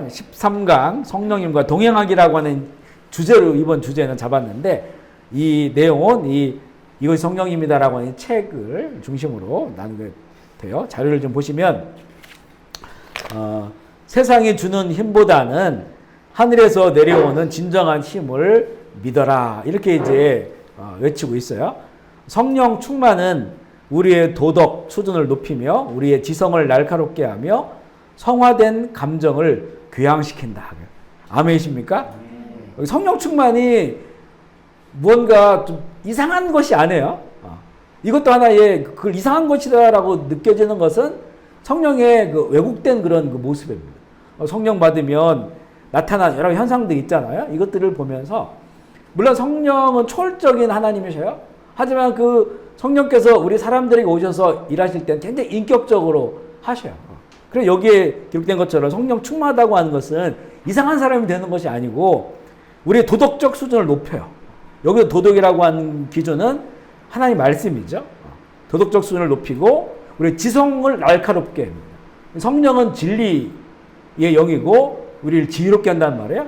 13강 성령님과 동행하기라고 하는 주제로 이번 주제는 잡았는데, 이 내용은 이것이 성령님이다라고 하는 책을 중심으로 나누게 돼요. 자료를 좀 보시면 세상이 주는 힘보다는 하늘에서 내려오는 진정한 힘을 믿어라, 이렇게 이제 외치고 있어요. 성령 충만은 우리의 도덕 수준을 높이며 우리의 지성을 날카롭게 하며 성화된 감정을 교양시킨다. 아멘이십니까? 성령 충만이 무언가 좀 이상한 것이 아니에요. 이것도 하나의 그걸 이상한 것이다라고 느껴지는 것은 성령의 그 왜곡된 그런 그 모습입니다. 성령 받으면 나타난 여러 현상들이 있잖아요. 이것들을 보면서 물론 성령은 초월적인 하나님이셔요. 하지만 그 성령께서 우리 사람들에게 오셔서 일하실 때는 굉장히 인격적으로 하셔요. 그래서 여기에 기록된 것처럼 성령 충만하다고 하는 것은 이상한 사람이 되는 것이 아니고 우리의 도덕적 수준을 높여요. 여기 도덕이라고 하는 기준은 하나님 말씀이죠. 도덕적 수준을 높이고 우리의 지성을 날카롭게 합니다. 성령은 진리의 영이고 우리를 지혜롭게 한단 말이에요.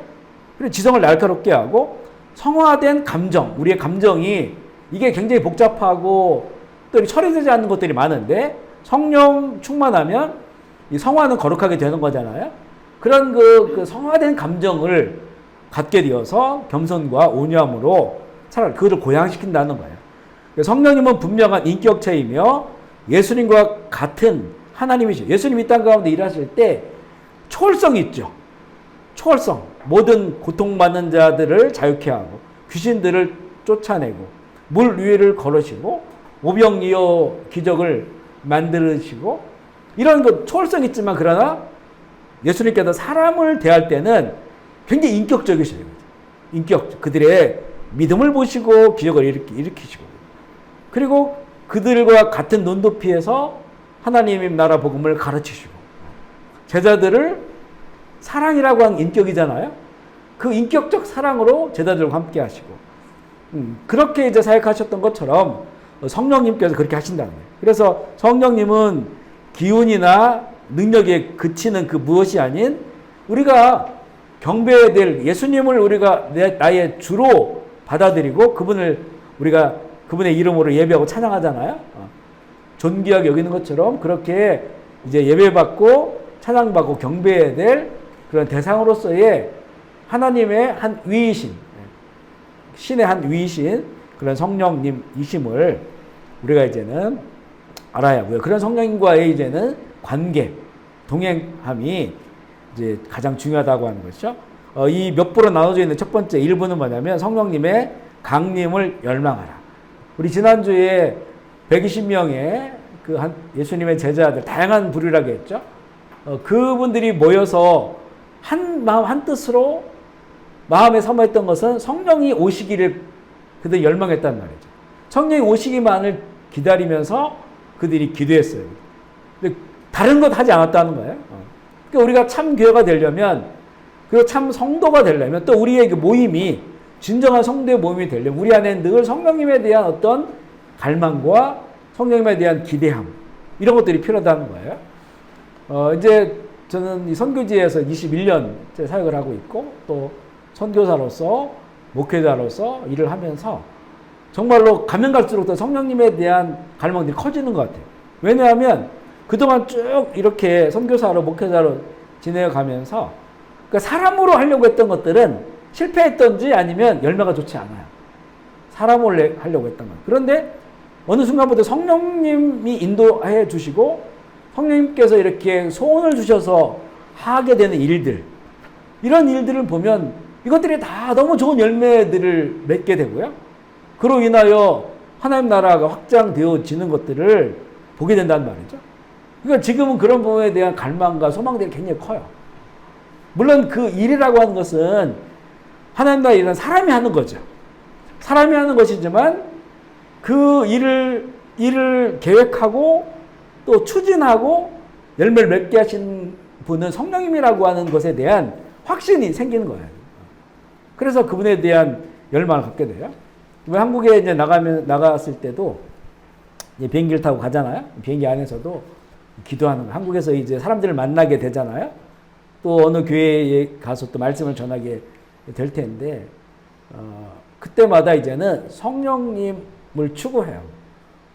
그래서 지성을 날카롭게 하고 성화된 감정, 우리의 감정이 이게 굉장히 복잡하고 또 처리되지 않는 것들이 많은데 성령 충만하면 이 성화는 거룩하게 되는 거잖아요. 그런 그 성화된 감정을 갖게 되어서 겸손과 온유함으로 차라리 그것을 고양시킨다는 거예요. 성령님은 분명한 인격체이며 예수님과 같은 하나님이죠. 예수님이 이 땅 가운데 일하실 때 초월성이 있죠. 초월성. 모든 고통받는 자들을 자유케 하고 귀신들을 쫓아내고 물 위를 걸으시고 오병이어 기적을 만드시고 이런 것 초월성이 있지만 그러나 예수님께서 사람을 대할 때는 굉장히 인격적이셔요. 인격. 그들의 믿음을 보시고 기적을 일으키시고 그리고 그들과 같은 눈높이에서 하나님의 나라 복음을 가르치시고 제자들을 사랑이라고 하는 인격이잖아요. 그 인격적 사랑으로 제자들과 함께 하시고 그렇게 이제 사역하셨던 것처럼 성령님께서 그렇게 하신다는 거예요. 그래서 성령님은 기운이나 능력에 그치는 그 무엇이 아닌 우리가 경배해야 될 예수님을 우리가 나의 주로 받아들이고 우리가 그분의 이름으로 예배하고 찬양하잖아요. 존귀하게 여기는 것처럼 그렇게 이제 예배받고 찬양받고 경배해야 될 그런 대상으로서의 하나님의 한 위이신, 신의 한 위이신 그런 성령님이심을 우리가 이제는 알아야 하고요. 그런 성령님과의 이제는 관계, 동행함이 이제 가장 중요하다고 하는 것이죠. 이 몇 부로 나눠져 있는 첫 번째 1부는 뭐냐면 성령님의 강림을 열망하라. 우리 지난주에 120명의 그 예수님의 제자들, 다양한 부류라고 했죠. 그분들이 모여서 한 마음 한 뜻으로 마음에 사모했던 것은 성령이 오시기를 그들 열망했단 말이죠. 성령이 오시기만을 기다리면서 그들이 기도했어요. 근데 다른 것 하지 않았다는 거예요. 그러니까 우리가 참 교회가 되려면, 그리고 참 성도가 되려면, 또 우리의 그 모임이 진정한 성도의 모임이 되려면 우리 안에 늘 성령님에 대한 어떤 갈망과 성령님에 대한 기대함, 이런 것들이 필요하다는 거예요. 이제 저는 이 선교지에서 21년째 사역을 하고 있고 또 선교사로서 목회자로서 일을 하면서 정말로 가면 갈수록 더 성령님에 대한 갈망들이 커지는 것 같아요. 왜냐하면 그동안 쭉 이렇게 선교사로 목회자로 지내가면서 그러니까 사람으로 하려고 했던 것들은 실패했던지 아니면 열매가 좋지 않아요. 사람으로 하려고 했던 것. 그런데 어느 순간부터 성령님이 인도해 주시고 성령님께서 이렇게 소원을 주셔서 하게 되는 일들, 이런 일들을 보면 이것들이 다 너무 좋은 열매들을 맺게 되고요. 그로 인하여 하나님 나라가 확장되어지는 것들을 보게 된다는 말이죠. 그러니까 지금은 그런 부분에 대한 갈망과 소망들이 굉장히 커요. 물론 그 일이라고 하는 것은 하나님 나라의 일은 사람이 하는 거죠. 사람이 하는 것이지만 그 일을 계획하고 또 추진하고 열매를 맺게 하신 분은 성령님이라고 하는 것에 대한 확신이 생기는 거예요. 그래서 그분에 대한 열망을 갖게 돼요. 한국에 이제 나갔을 때도 이제 비행기를 타고 가잖아요. 비행기 안에서도 기도하는 거예요. 한국에서 이제 사람들을 만나게 되잖아요. 또 어느 교회에 가서 또 말씀을 전하게 될 텐데 그때마다 이제는 성령님을 추구해요.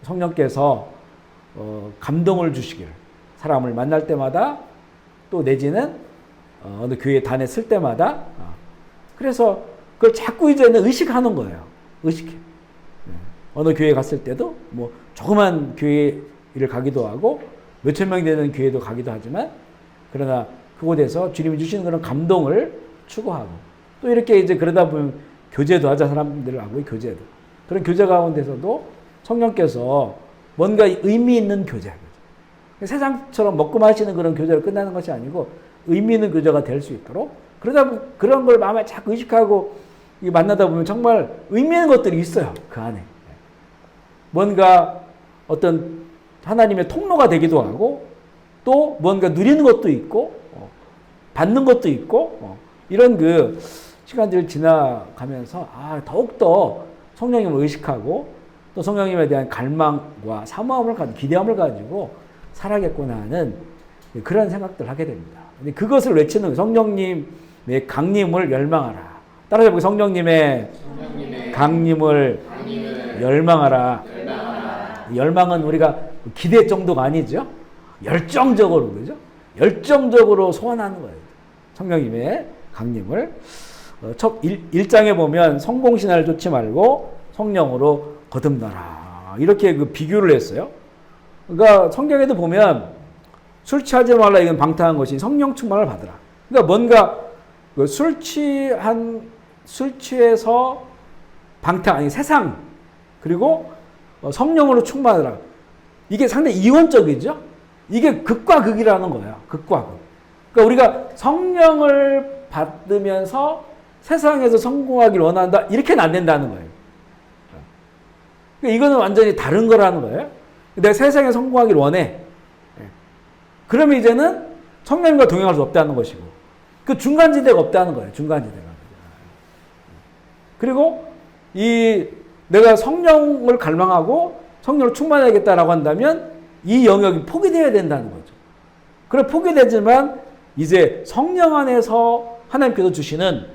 성령께서 감동을 주시길 사람을 만날 때마다 또 내지는 어느 교회 단에 쓸 때마다 그래서 그걸 자꾸 이제는 의식하는 거예요. 의식해. 어느 교회 갔을 때도 뭐 조그만 교회를 가기도 하고 몇천 명이 되는 교회도 가기도 하지만 그러나 그곳에서 주님이 주시는 그런 감동을 추구하고 또 이렇게 이제 그러다 보면 교제도 하자 사람들하고 교제도 그런 교제 가운데서도 성령께서 뭔가 의미 있는 교제 세상처럼 먹고 마시는 그런 교제로 끝나는 것이 아니고 의미 있는 교제가 될 수 있도록 그러다 보면 그런 걸 마음에 자꾸 의식하고 만나다 보면 정말 의미 있는 것들이 있어요. 그 안에 뭔가 어떤 하나님의 통로가 되기도 하고 또 뭔가 누리는 것도 있고 받는 것도 있고 이런 그 시간들을 지나가면서 더욱더 성령님을 의식하고 또 성령님에 대한 갈망과 사모함을 가지고 기대함을 가지고 살아야겠구나 하는 그런 생각들을 하게 됩니다. 근데 그것을 외치는 성령님의 강림을 열망하라. 따라서 보기 성령님의 강림을 열망하라. 열망은 우리가 기대 정도가 아니죠. 열정적으로 그죠? 열정적으로 소원하는 거예요. 성령님의 강림을. 첫 1장에 보면 성공신화를 쫓지 말고 성령으로 거듭나라. 이렇게 그 비교를 했어요. 그러니까 성경에도 보면 술 취하지 말라 이건 방탕한 것이 성령 충만을 받으라. 그러니까 뭔가 그 술 취해서 방탕 아니 세상 그리고 성령으로 충만하라. 이게 상당히 이원적이죠. 이게 극과 극이라는 거예요. 극과 극. 그러니까 우리가 성령을 받으면서 세상에서 성공하길 원한다. 이렇게는 안 된다는 거예요. 그러니까 이거는 완전히 다른 거라는 거예요. 내가 세상에 성공하길 원해. 그러면 이제는 성령님과 동행할 수 없다는 것이고 그 중간지대가 없다는 거예요. 중간지대가. 그리고 내가 성령을 갈망하고 성령을 충만해야겠다라고 한다면 이 영역이 포기되어야 된다는 거죠. 그래 포기되지만 이제 성령 안에서 하나님께서 주시는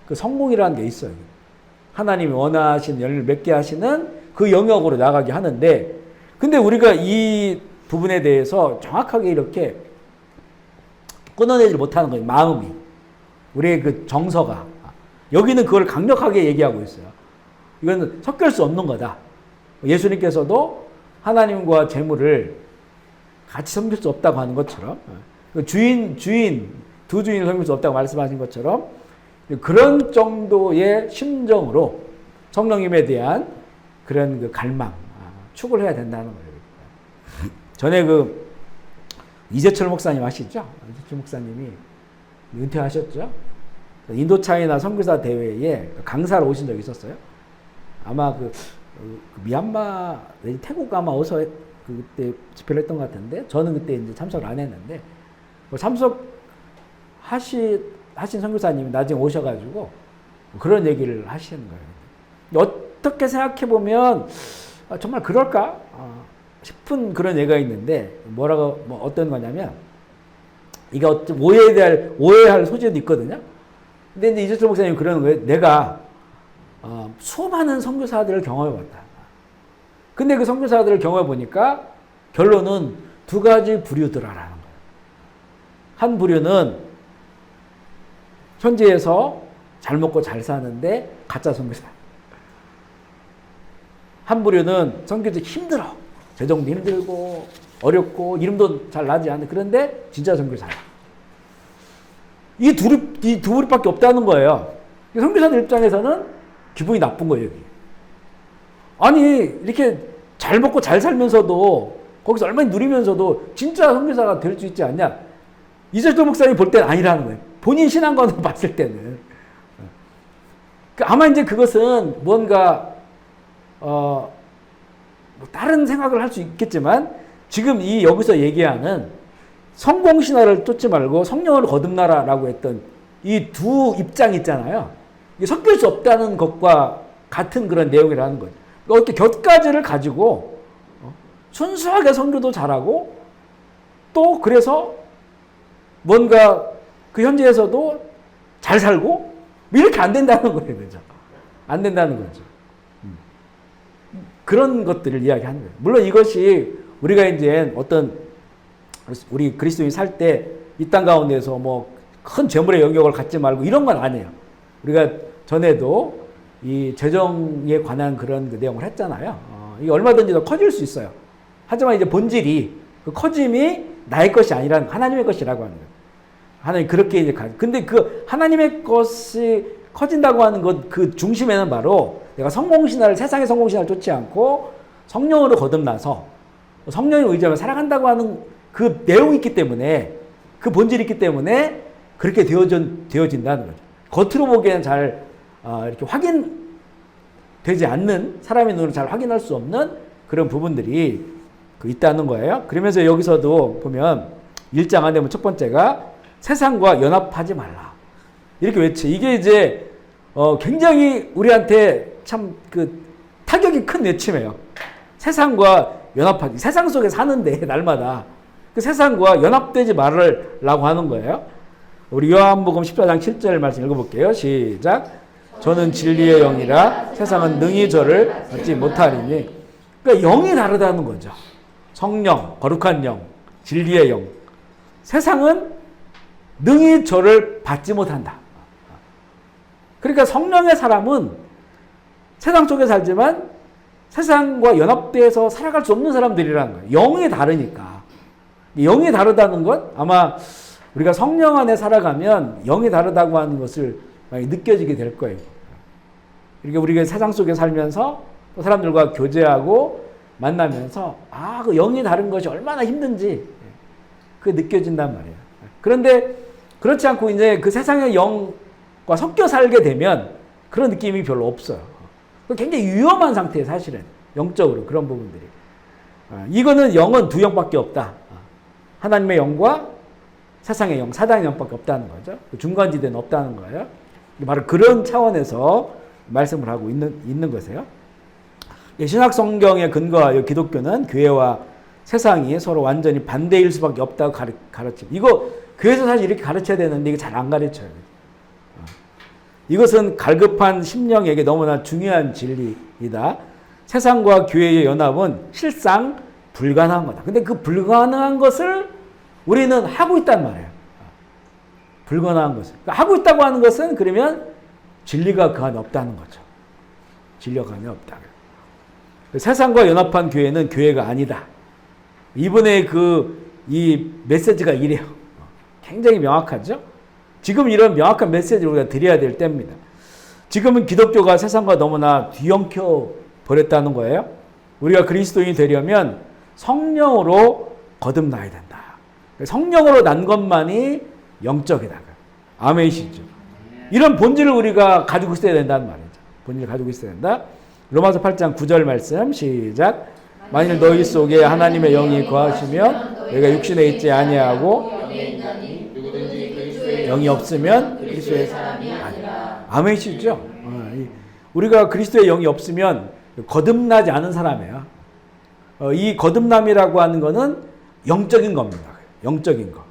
그 성공이라는 게 있어요. 하나님이 원하시는 열매를 맺게 하시는 그 영역으로 나가게 하는데 근데 우리가 이 부분에 대해서 정확하게 이렇게 끊어내지 못하는 거예요. 마음이. 우리의 그 정서가. 여기는 그걸 강력하게 얘기하고 있어요. 이건 섞일 수 없는 거다. 예수님께서도 하나님과 재물을 같이 섬길 수 없다고 하는 것처럼 주인 두 주인을 섬길 수 없다고 말씀하신 것처럼 그런 정도의 심정으로 성령님에 대한 그런 그 갈망, 축을 해야 된다는 거예요. 전에 그 이재철 목사님 아시죠? 이재철 목사님이 은퇴하셨죠? 인도차이나 선교사 대회에 강사로 오신 적이 있었어요. 아마 그 미얀마, 태국 아마 어서 그때 집회를 했던 것 같은데 저는 그때 이제 참석을 안 했는데 참석하신 선교사님이 나중에 오셔가지고 그런 얘기를 하시는 거예요. 어떻게 생각해 보면 정말 그럴까 싶은 그런 얘기가 있는데 뭐 어떤 거냐면 이게 오해할 소지도 있거든요. 근데 이제 이재철 목사님이 그러는 거예요. 내가 수많은 선교사들을 경험해봤다. 근데 그 선교사들을 경험해보니까 결론은 두 가지 부류더라라는 거예요. 한 부류는 현지에서 잘 먹고 잘 사는데 가짜 선교사. 한 부류는 선교지 힘들어. 재정도 힘들고 어렵고 이름도 잘 나지 않는 그런데 진짜 선교사야. 이 두 부류밖에 없다는 거예요. 선교사들 입장에서는 기분이 나쁜 거예요. 여기. 아니 이렇게 잘 먹고 잘 살면서도 거기서 얼마나 누리면서도 진짜 선교사가 될 수 있지 않냐. 이재철 목사님이 볼 때는 아니라는 거예요. 본인 신앙관으로 봤을 때는. 아마 이제 그것은 뭔가 다른 생각을 할 수 있겠지만 지금 여기서 얘기하는 성공신화를 쫓지 말고 성령을 거듭나라라고 했던 이 두 입장이 있잖아요. 이게 섞일 수 없다는 것과 같은 그런 내용이라는 거죠. 이렇게 곁가지를 가지고 순수하게 선교도 잘하고 또 그래서 뭔가 그 현재에서도 잘 살고 뭐 이렇게 안 된다는 거예요. 그죠? 안 된다는 거죠. 그런 것들을 이야기하는 거예요. 물론 이것이 우리가 이제 어떤 우리 그리스도인이 살 때 이 땅 가운데서 뭐 큰 재물의 영역을 갖지 말고 이런 건 아니에요. 우리가 전에도 이 재정에 관한 그런 그 내용을 했잖아요. 이게 얼마든지 더 커질 수 있어요. 하지만 이제 본질이 그 커짐이 나의 것이 아니라 하나님의 것이라고 하는 거예요. 하나님 그렇게 이제 근데 그 하나님의 것이 커진다고 하는 것 그 중심에는 바로 내가 성공신화를 세상의 성공신화를 쫓지 않고 성령으로 거듭나서 성령의 의지하며 살아간다고 하는 그 내용이 있기 때문에 그 본질이 있기 때문에 그렇게 되어진다는 거죠. 겉으로 보기에는 잘 이렇게 확인되지 않는 사람의 눈으로 잘 확인할 수 없는 그런 부분들이 있다는 거예요. 그러면서 여기서도 보면 1장 안에 보면 첫 번째가 세상과 연합하지 말라. 이렇게 외쳐. 이게 이제 굉장히 우리한테 참 그 타격이 큰 외침이에요. 세상과 연합하지. 세상 속에 사는데 날마다 그 세상과 연합되지 말라고 하는 거예요. 우리 요한복음 14장 7절 말씀 읽어볼게요. 시작. 저는 진리의 영이라 세상은 능히 저를 받지 못하리니. 그러니까 영이 다르다는 거죠. 성령, 거룩한 영, 진리의 영. 세상은 능히 저를 받지 못한다. 그러니까 성령의 사람은 세상 속에 살지만 세상과 연합돼서 살아갈 수 없는 사람들이라는 거예요. 영이 다르니까. 영이 다르다는 것, 아마 우리가 성령 안에 살아가면 영이 다르다고 하는 것을 많이 느껴지게 될 거예요. 그러니까 우리가 세상 속에 살면서 사람들과 교제하고 만나면서 그 영이 다른 것이 얼마나 힘든지 그게 느껴진단 말이에요. 그런데 그렇지 않고 이제 그 세상의 영과 섞여 살게 되면 그런 느낌이 별로 없어요. 굉장히 위험한 상태예요, 사실은. 영적으로 그런 부분들이. 이거는 영은 두 영밖에 없다. 하나님의 영과 세상의 영, 사단의 영밖에 없다는 거죠. 중간지대는 없다는 거예요. 바로 그런 차원에서 말씀을 하고 있는 것이에요. 신약 성경에 근거하여 기독교는 교회와 세상이 서로 완전히 반대일 수밖에 없다고 가르쳐. 이거 교회에서 사실 이렇게 가르쳐야 되는데 이게 잘 안 가르쳐요. 이것은 갈급한 심령에게 너무나 중요한 진리이다. 세상과 교회의 연합은 실상 불가능한 거다. 근데 그 불가능한 것을 우리는 하고 있단 말이에요. 불가능한 것을. 그러니까 하고 있다고 하는 것은 그러면 진리가 그 안에 없다는 거죠. 진리가 그 안에 없다. 세상과 연합한 교회는 교회가 아니다. 이번에 이 메시지가 이래요. 굉장히 명확하죠? 지금 이런 명확한 메시지를 우리가 드려야 될 때입니다. 지금은 기독교가 세상과 너무나 뒤엉켜 버렸다는 거예요. 우리가 그리스도인이 되려면 성령으로 거듭나야 된다. 성령으로 난 것만이 영적이다. 아멘이시죠. 이런 본질을 우리가 가지고 있어야 된다는 말이죠. 본질을 가지고 있어야 된다. 로마서 8장 9절 말씀 시작. 만일 너희 속에 하나님의 영이 거하시면 너희가 육신에 있지 아니하고 영이 없으면 그리스도의 사람이 아니라. 아멘이시죠. 우리가 그리스도의 영이 없으면 거듭나지 않은 사람이에요. 이 거듭남이라고 하는 거는 영적인 겁니다. 영적인 거.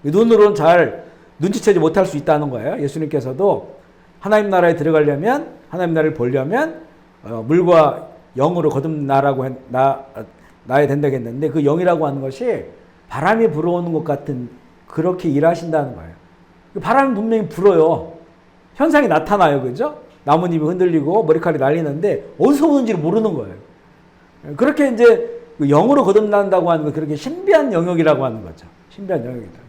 눈으로는 잘 눈치채지 못할 수 있다는 거예요. 예수님께서도 하나님 나라에 들어가려면, 하나님 나라를 보려면 물과 영으로 거듭나라고 나야 된다고 했는데 그 영이라고 하는 것이 바람이 불어오는 것 같은 그렇게 일하신다는 거예요. 바람이 분명히 불어요. 현상이 나타나요. 그죠? 나뭇잎이 흔들리고 머리카락이 날리는데 어디서 오는지를 모르는 거예요. 그렇게 이제 영으로 거듭난다고 하는 건 그렇게 신비한 영역이라고 하는 거죠. 신비한 영역이다.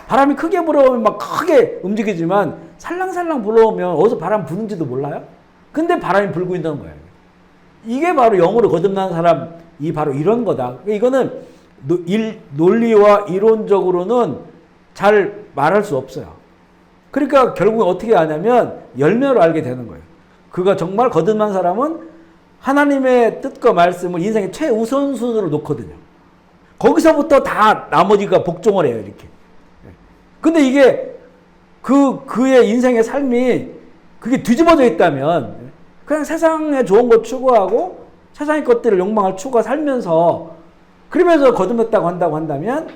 바람이 크게 불어오면 막 크게 움직이지만 살랑살랑 불어오면 어디서 바람 부는지도 몰라요. 근데 바람이 불고 있는 거예요. 이게 바로 영으로 거듭난 사람이 바로 이런 거다. 이거는 논리와 이론적으로는 잘 말할 수 없어요. 그러니까 결국 어떻게 하냐면 열매로 알게 되는 거예요. 그가 정말 거듭난 사람은 하나님의 뜻과 말씀을 인생의 최우선순위로 놓거든요. 거기서부터 다 나머지가 복종을 해요, 이렇게. 근데 이게 그의 인생의 삶이 그게 뒤집어져 있다면 그냥 세상에 좋은 것 추구하고 세상의 것들을 욕망을 추구하고 살면서 그러면서 거듭났다고 한다면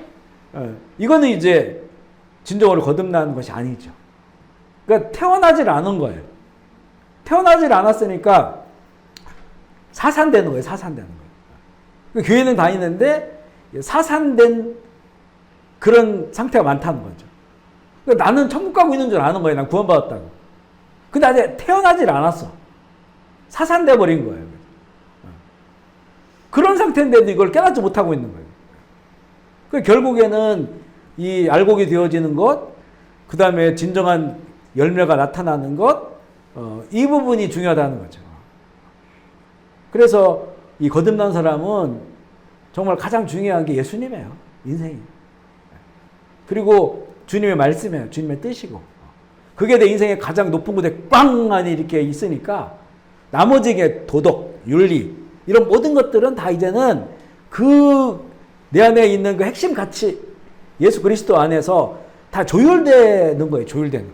이거는 이제 진정으로 거듭나는 것이 아니죠. 그러니까 태어나질 않은 거예요. 태어나질 않았으니까 사산되는 거예요. 사산되는 거예요. 그러니까 교회는 다니는데 사산된 그런 상태가 많다는 거죠. 그러니까 나는 천국 가고 있는 줄 아는 거예요. 난 구원받았다고. 근데 아직 태어나질 않았어. 사산돼 버린 거예요. 그런 상태인데도 이걸 깨닫지 못하고 있는 거예요. 그러니까 결국에는 이 알곡이 되어지는 것, 그 다음에 진정한 열매가 나타나는 것, 이 부분이 중요하다는 거죠. 그래서 이 거듭난 사람은 정말 가장 중요한 게 예수님이에요. 인생이. 그리고 주님의 말씀이에요. 주님의 뜻이고. 그게 내 인생의 가장 높은 곳에 꽝! 하니 이렇게 있으니까 나머지 게 도덕, 윤리, 이런 모든 것들은 다 이제는 그 내 안에 있는 그 핵심 가치, 예수 그리스도 안에서 다 조율되는 거예요. 조율되는.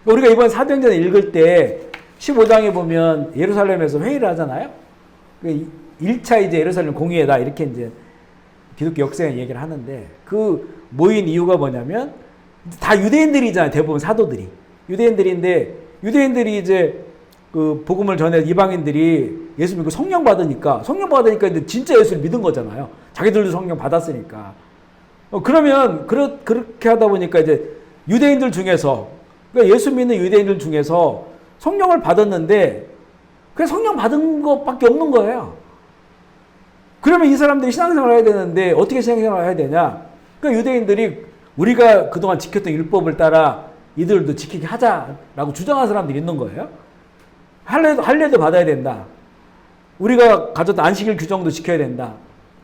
우리가 이번 사도행전을 읽을 때 15장에 보면 예루살렘에서 회의를 하잖아요. 1차 이제 예루살렘 공의회다. 이렇게 이제 기독교 역사에 얘기를 하는데 그 모인 이유가 뭐냐면 다 유대인들이잖아요. 대부분 사도들이. 유대인들인데 유대인들이 이제 그 복음을 전해 이방인들이 예수 믿고 성령 받으니까 이제 진짜 예수를 믿은 거잖아요. 자기들도 성령 받았으니까. 그러면 그렇게 하다 보니까 이제 유대인들 중에서 그러니까 예수 믿는 유대인들 중에서 성령을 받았는데 그냥 성령 받은 것밖에 없는 거예요. 그러면 이 사람들이 신앙생활을 해야 되는데 어떻게 신앙생활을 해야 되냐? 그러니까 유대인들이 우리가 그동안 지켰던 율법을 따라 이들도 지키게 하자라고 주장하는 사람들이 있는 거예요. 할례도 받아야 된다. 우리가 가졌던 안식일 규정도 지켜야 된다.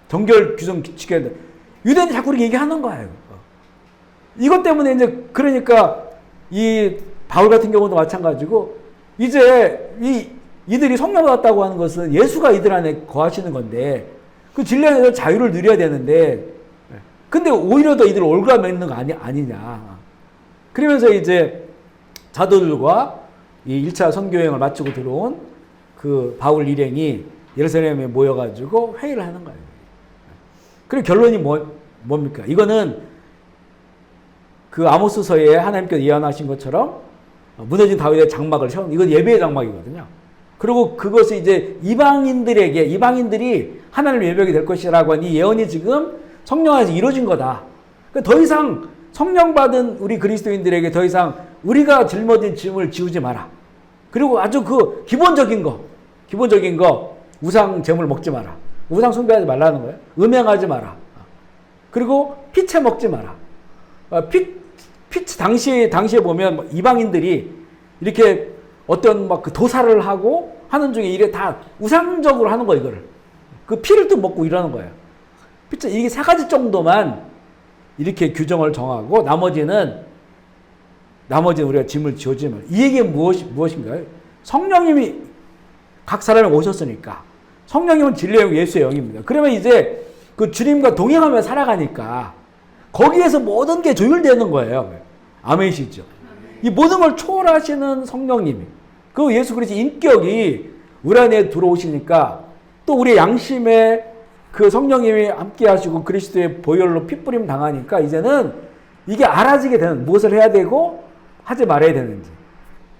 정결 규정 지켜야 된다. 유대인이 자꾸 이렇게 얘기하는 거예요. 이것 때문에 이제 그러니까 이 바울 같은 경우도 마찬가지고 이제 이들이 성령 받았다고 하는 것은 예수가 이들 안에 거하시는 건데 그 진리에서 자유를 누려야 되는데 근데 오히려 더 이들 올가매는 거 아니냐. 그러면서 이제 자도들과 이 1차 선교여행을 마치고 들어온 그 바울 일행이 예루살렘에 모여가지고 회의를 하는 거예요. 그리고 결론이 뭡니까? 이거는 그 아모스서에 하나님께서 예언하신 것처럼 무너진 다윗의 장막을 세운 이건 예배의 장막이거든요. 그리고 그것을 이제 이방인들이 하나님을 예배하게 될 것이라고 한 이 예언이 지금 성령 안에서 이루어진 거다. 그러니까 더 이상 성령 받은 우리 그리스도인들에게 더 이상 우리가 짊어진 짐을 지우지 마라. 그리고 아주 그 기본적인 거 우상 제물 먹지 마라. 우상 숭배하지 말라는 거예요. 음행하지 마라. 그리고 피채 먹지 마라. 당시에 보면 이방인들이 이렇게 어떤 막 그 도사를 하고 하는 중에 이래 다 우상적으로 하는 거예요, 이거를. 그 피를 또 먹고 이러는 거예요. 피채, 이게 3가지 정도만 이렇게 규정을 정하고 나머지는 우리가 짐을 지어주지 말라. 이 얘기는 무엇인가요? 성령님이 각 사람에 오셨으니까 성령님은 진리의 영, 예수의 영입니다. 그러면 이제 그 주님과 동행하며 살아가니까 거기에서 모든 게 조율되는 거예요. 아멘이시죠? 이 모든 걸 초월하시는 성령님이 그 예수 그리스도의 인격이 우리 안에 들어오시니까 또 우리의 양심에 그 성령님이 함께 하시고 그리스도의 보혈로 핏부림 당하니까 이제는 이게 알아지게 되는 무엇을 해야 되고 하지 말아야 되는지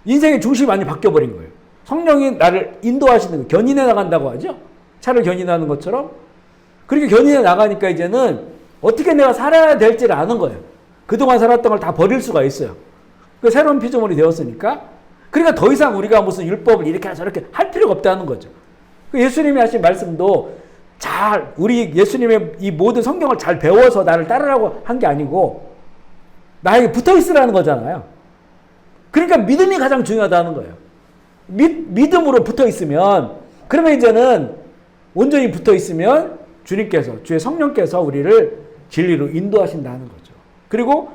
인생의 중심이 많이 바뀌어버린 거예요. 성령이 나를 인도하시는 거, 견인해 나간다고 하죠. 차를 견인하는 것처럼 그렇게 견인해 나가니까 이제는 어떻게 내가 살아야 될지를 아는 거예요. 그동안 살았던 걸 다 버릴 수가 있어요. 그 새로운 피조물이 되었으니까 그러니까 더 이상 우리가 무슨 율법을 이렇게 저렇게 할 필요가 없다는 거죠. 예수님이 하신 말씀도 우리 예수님의 이 모든 성경을 잘 배워서 나를 따르라고 한 게 아니고 나에게 붙어 있으라는 거잖아요. 그러니까 믿음이 가장 중요하다는 거예요. 믿음으로 붙어 있으면 그러면 이제는 온전히 붙어 있으면 주님께서 주의 성령께서 우리를 진리로 인도하신다는 거죠. 그리고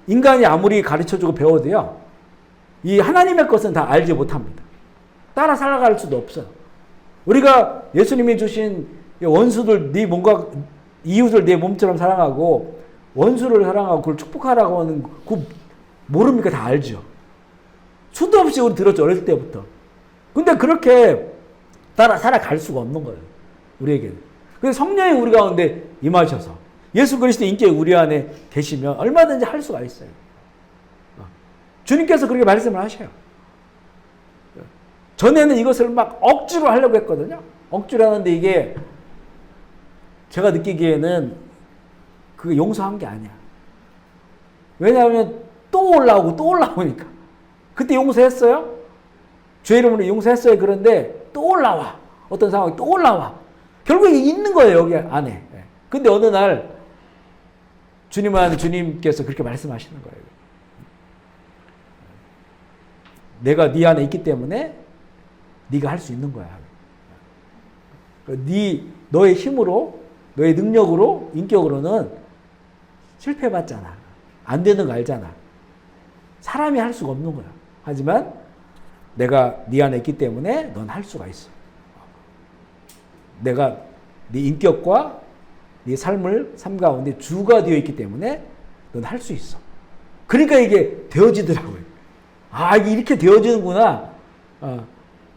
인간이 아무리 가르쳐주고 배워도요. 이 하나님의 것은 다 알지 못합니다. 따라 살아갈 수도 없어요. 우리가 예수님이 주신 원수들 이웃을 네 몸처럼 사랑하고 원수를 사랑하고 그걸 축복하라고 하는 그 모릅니까? 다 알죠. 수도 없이 우리 들었죠. 어렸을 때부터. 근데 그렇게 따라 살아갈 수가 없는 거예요. 우리에게는. 그래서 성령이 우리 가운데 임하셔서 예수 그리스도의 인격이 우리 안에 계시면 얼마든지 할 수가 있어요. 주님께서 그렇게 말씀을 하셔요. 전에는 이것을 막 억지로 하려고 했거든요. 억지로 하는데 이게 제가 느끼기에는 그게 용서한 게 아니야. 왜냐하면 또 올라오고 또 올라오니까. 그때 용서했어요? 죄 이름으로 용서했어요. 그런데 또 올라와. 어떤 상황이 또 올라와. 결국에 있는 거예요. 여기 안에. 근데 어느 날 주님께서 그렇게 말씀하시는 거예요. 내가 네 안에 있기 때문에 네가 할 수 있는 거야. 너의 힘으로, 너의 능력으로, 인격으로는 실패해봤잖아. 안 되는 거 알잖아. 사람이 할 수가 없는 거야. 하지만 내가 네 안에 있기 때문에 넌 할 수가 있어. 내가 네 인격과 네 삶 가운데 주가 되어 있기 때문에 넌 할 수 있어. 그러니까 이게 되어지더라고요. 아, 이게 이렇게 되어지는구나.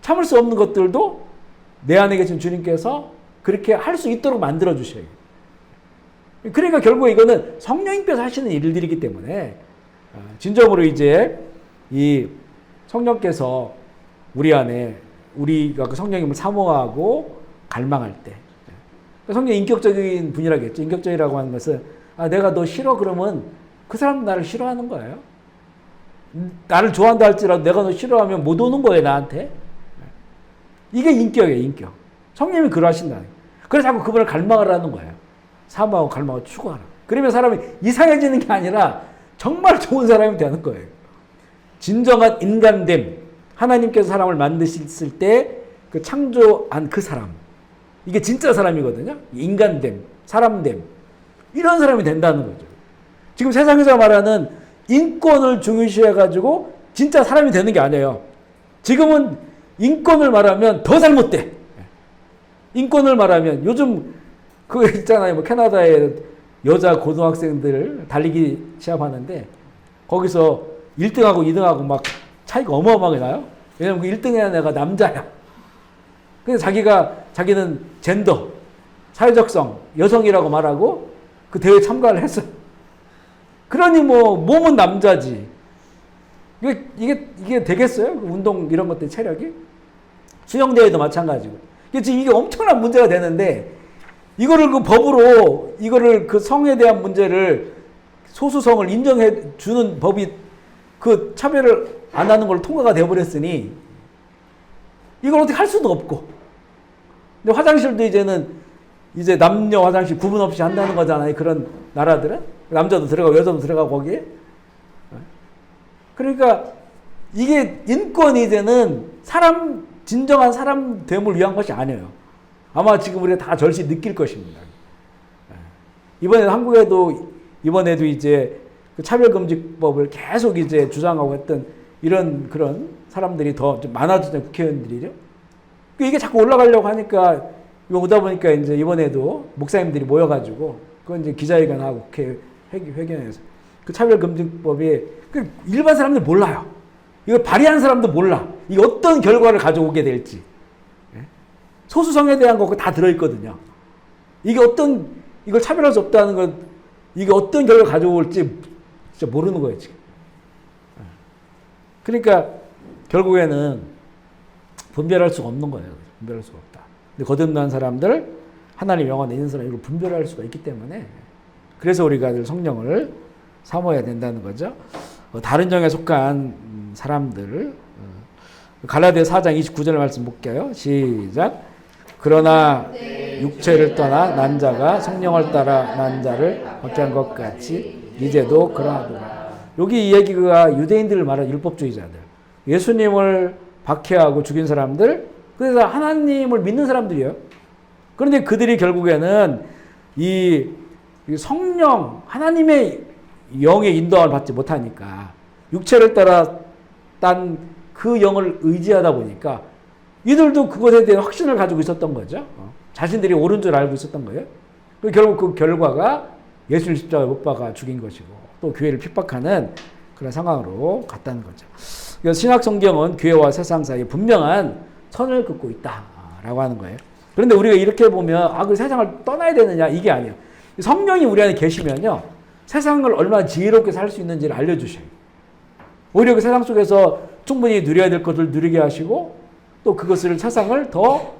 참을 수 없는 것들도 내 안에 계신 주님께서 그렇게 할 수 있도록 만들어 주셔요. 그러니까 결국 이거는 성령님께서 하시는 일들이기 때문에 진정으로 이제 이 성령께서 우리 안에 우리가 그 성령님을 사모하고 갈망할 때 성령이 인격적인 분이라겠죠. 인격적이라고 하는 것은 내가 너 싫어 그러면 그 사람도 나를 싫어하는 거예요. 나를 좋아한다 할지라도 내가 너 싫어하면 못 오는 거예요, 나한테. 이게 인격이에요, 인격. 성령님이 그러하신다. 그래서 자꾸 그분을 갈망을 하는 거예요. 사모하고 갈망하고 추구하라. 그러면 사람이 이상해지는 게 아니라 정말 좋은 사람이 되는 거예요. 진정한 인간됨. 하나님께서 사람을 만드셨을 때 그 창조한 그 사람. 이게 진짜 사람이거든요. 인간됨, 사람됨. 이런 사람이 된다는 거죠. 지금 세상에서 말하는 인권을 중요시해가지고 진짜 사람이 되는 게 아니에요. 지금은 인권을 말하면 더 잘못돼. 인권을 말하면 요즘 그거 있잖아요. 뭐 캐나다에 여자 고등학생들 달리기 시합하는데 거기서 1등하고 2등하고 막 차이가 어마어마하게 나요. 왜냐면 그 1등의 애가 남자야. 근데 자기는 젠더, 사회적성, 여성이라고 말하고 그 대회에 참가를 했어요. 그러니 뭐 몸은 남자지. 이게 되겠어요? 운동 이런 것들 체력이? 수영대회도 마찬가지고. 지금 이게 엄청난 문제가 되는데 이거를 그 법으로 이거를 그 성에 대한 문제를 소수성을 인정해 주는 법이 그 차별을 안 하는 걸로 통과가 되어버렸으니 이걸 어떻게 할 수도 없고. 근데 화장실도 이제 남녀 화장실 구분 없이 한다는 거잖아요. 그런 나라들은. 남자도 들어가고 여자도 들어가고 거기에. 그러니까 이게 인권이 이제는 진정한 사람됨을 위한 것이 아니에요. 아마 지금 우리가 다 절실히 느낄 것입니다. 이번에도 이제 그 차별금지법을 계속 이제 주장하고 했던 그런 사람들이 더 좀 많아지는 국회의원들이죠. 이게 자꾸 올라가려고 하니까 오다 보니까 이제 이번에도 목사님들이 모여가지고 그건 이제 기자회견하고 국회 회견에서 그 차별금지법이 일반 사람들 몰라요. 이걸 발의한 사람도 몰라. 이게 어떤 결과를 가져오게 될지. 소수성에 대한 거 다 들어있거든요. 이걸 차별할 수 없다는 건 이게 어떤 결과를 가져올지 진짜 모르는 거예요, 지금. 그러니까 결국에는 분별할 수가 없는 거예요. 분별할 수가 없다. 근데 거듭난 사람들, 하나님 영혼에 있는 사람 이걸 분별할 수가 있기 때문에 그래서 우리가 늘 성령을 사모해야 된다는 거죠. 다른 정에 속한 사람들 갈라디아 4장 29절 말씀 볼게요. 시작. 그러나 육체를 떠나 난 자가 성령을 따라 난 자를 박해한 것 같이 이제도 그러하도다. 여기 이 얘기가 유대인들을 말하는 율법주의자들. 예수님을 박해하고 죽인 사람들, 그래서 하나님을 믿는 사람들이에요. 그런데 그들이 결국에는 이 성령, 하나님의 영의 인도함을 받지 못하니까 육체를 따라 딴 그 영을 의지하다 보니까 이들도 그것에 대한 확신을 가지고 있었던 거죠. 자신들이 옳은 줄 알고 있었던 거예요. 결국 그 결과가 예수를 십자가에 못 박아 죽인 것이고 또 교회를 핍박하는 그런 상황으로 갔다는 거죠. 신약 성경은 교회와 세상 사이에 분명한 선을 긋고 있다라고 하는 거예요. 그런데 우리가 이렇게 보면 그 세상을 떠나야 되느냐 이게 아니에요. 성령이 우리 안에 계시면요, 세상을 얼마나 지혜롭게 살 수 있는지를 알려주셔요. 오히려 그 세상 속에서 충분히 누려야 될 것을 누리게 하시고, 또 그것을 세상을 더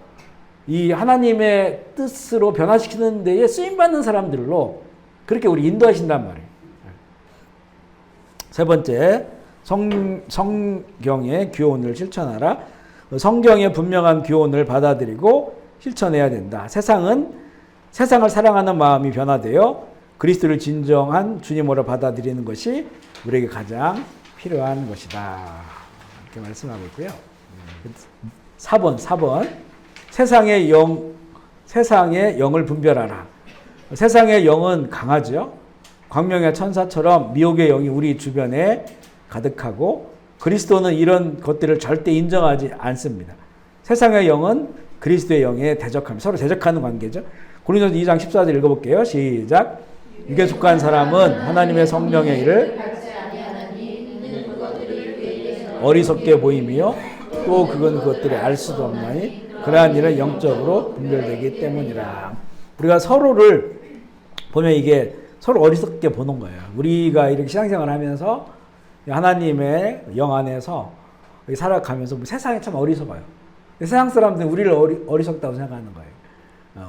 이 하나님의 뜻으로 변화시키는 데에 쓰임받는 사람들로 그렇게 우리 인도하신단 말이에요. 세 번째, 성경의 교훈을 실천하라. 성경의 분명한 교훈을 받아들이고 실천해야 된다. 세상을 사랑하는 마음이 변화되어 그리스도를 진정한 주님으로 받아들이는 것이 우리에게 가장 필요한 것이다. 이렇게 말씀하고 있고요. 4번. 세상의 영을 분별하라. 세상의 영은 강하죠. 광명의 천사처럼 미혹의 영이 우리 주변에 가득하고, 그리스도는 이런 것들을 절대 인정하지 않습니다. 세상의 영은 그리스도의 영에 대적합니다. 서로 대적하는 관계죠. 고린도서 2장 14절 읽어볼게요. 시작. 육에 속한 사람은 하나님의 성령의 일을 어리석게 보이며 또 그것들을 알 수도 없나니 그러한 일은 영적으로 분별되기 때문이라. 우리가 서로를 보면 이게 서로 어리석게 보는 거예요. 우리가 이렇게 신앙생활을 하면서 하나님의 영 안에서 살아가면서 세상에 참 어리석어요. 세상 사람들은 우리를 어리석다고 생각하는 거예요.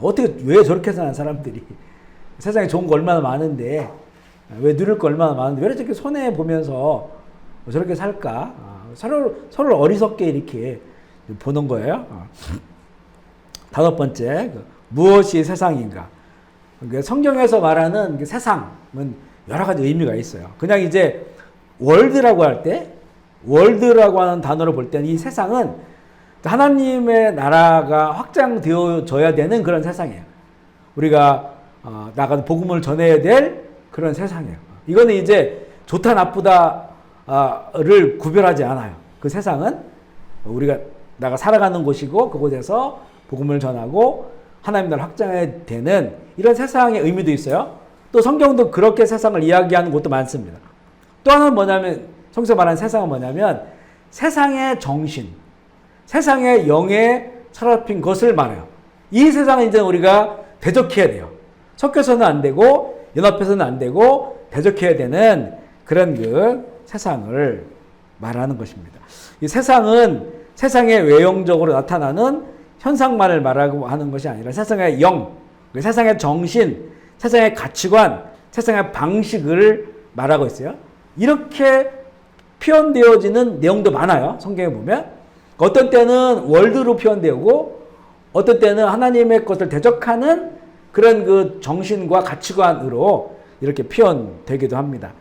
어떻게, 왜 저렇게 사는 사람들이, 세상에 좋은 거 얼마나 많은데, 왜 누릴 거 얼마나 많은데 왜 저렇게 손해보면서 저렇게 살까? 서로를 어리석게 이렇게 보는 거예요. 5번째, 무엇이 세상인가? 성경에서 말하는 세상은 여러 가지 의미가 있어요. 그냥 이제 월드라고 할 때, 월드라고 하는 단어를 볼 때는 이 세상은 하나님의 나라가 확장되어져야 되는 그런 세상이에요. 우리가 나가서 복음을 전해야 될 그런 세상이에요. 이거는 이제 좋다 나쁘다를 구별하지 않아요. 그 세상은 우리가 나가 살아가는 곳이고, 그곳에서 복음을 전하고 하나님 나라를 확장해야 되는 이런 세상의 의미도 있어요. 또 성경도 그렇게 세상을 이야기하는 곳도 많습니다. 또 하나는 뭐냐면, 성경에서 말하는 세상은 뭐냐면 세상의 정신, 세상의 영에 사로잡힌 것을 말해요. 이 세상은 이제 우리가 대적해야 돼요. 섞여서는 안 되고 연합해서는 안 되고 대적해야 되는 그런 그 세상을 말하는 것입니다. 이 세상은 세상의 외형적으로 나타나는 현상만을 말하고 하는 것이 아니라 세상의 영, 세상의 정신, 세상의 가치관, 세상의 방식을 말하고 있어요. 이렇게 표현되어지는 내용도 많아요. 성경에 보면. 어떤 때는 월드로 표현되고, 어떤 때는 하나님의 것을 대적하는 그런 그 정신과 가치관으로 이렇게 표현되기도 합니다.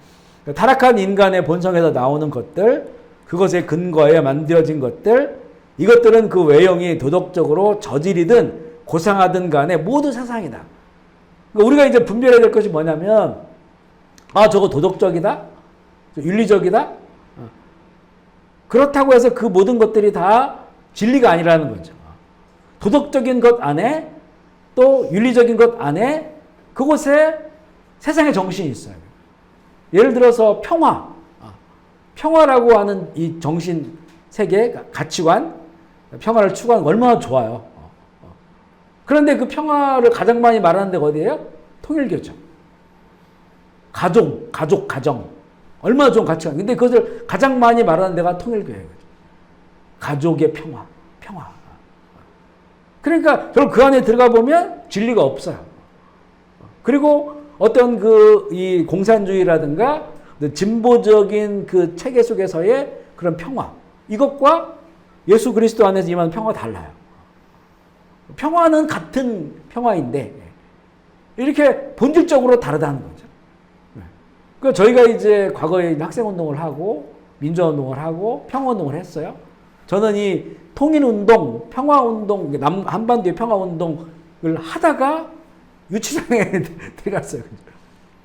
타락한 인간의 본성에서 나오는 것들, 그것의 근거에 만들어진 것들, 이것들은 그 외형이 도덕적으로 저질이든 고상하든 간에 모두 세상이다. 우리가 이제 분별해야 될 것이 뭐냐면, 저거 도덕적이다? 윤리적이다? 그렇다고 해서 그 모든 것들이 다 진리가 아니라는 거죠. 도덕적인 것 안에, 또 윤리적인 것 안에 그곳에 세상의 정신이 있어요. 예를 들어서 평화라고 하는 이 정신 세계, 가치관, 평화를 추구하는 거 얼마나 좋아요. 그런데 그 평화를 가장 많이 말하는 데가 어디예요? 통일교죠. 가정. 얼마나 좋은 가치관. 근데 그것을 가장 많이 말하는 데가 통일교회예요. 가족의 평화. 그러니까 결국 그 안에 들어가 보면 진리가 없어요. 그리고 어떤 이 공산주의라든가 진보적인 그 체계 속에서의 그런 평화. 이것과 예수 그리스도 안에서 임하는 평화가 달라요. 평화는 같은 평화인데 이렇게 본질적으로 다르다는 거죠. 그러니까 저희가 이제 과거에 학생운동을 하고 민주화운동을 하고 평화운동을 했어요. 저는 이 통일운동, 평화운동, 한반도의 평화운동을 하다가 유치장에 들어갔어요.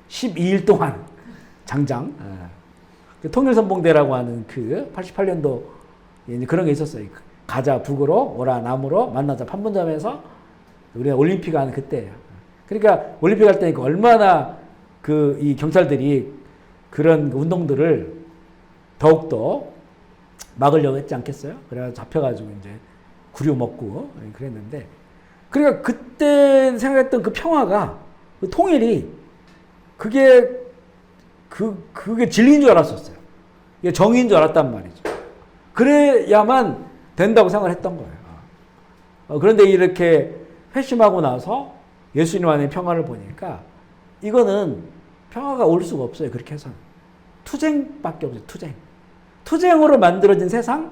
12일 동안 장장. 통일선봉대라고 하는 그 88년도 그런 게 있었어요. 가자 북으로 오라 남으로 만나자 판문점에서 우리가 올림픽 하는 그때예요. 그러니까 올림픽 할 때니까 얼마나 이 경찰들이 그런 운동들을 더욱더 막으려고 했지 않겠어요? 그래서 잡혀가지고 이제 구류 먹고 그랬는데, 그러니까 그때 생각했던 그 평화가 그 통일이 그게 그게 진리인 줄 알았었어요. 이게 정의인 줄 알았단 말이죠. 그래야만 된다고 생각을 했던 거예요. 그런데 이렇게 회심하고 나서 예수님 안에 평화를 보니까 이거는 평화가 올 수가 없어요. 그렇게 해서는. 투쟁밖에 없어요. 투쟁. 투쟁으로 만들어진 세상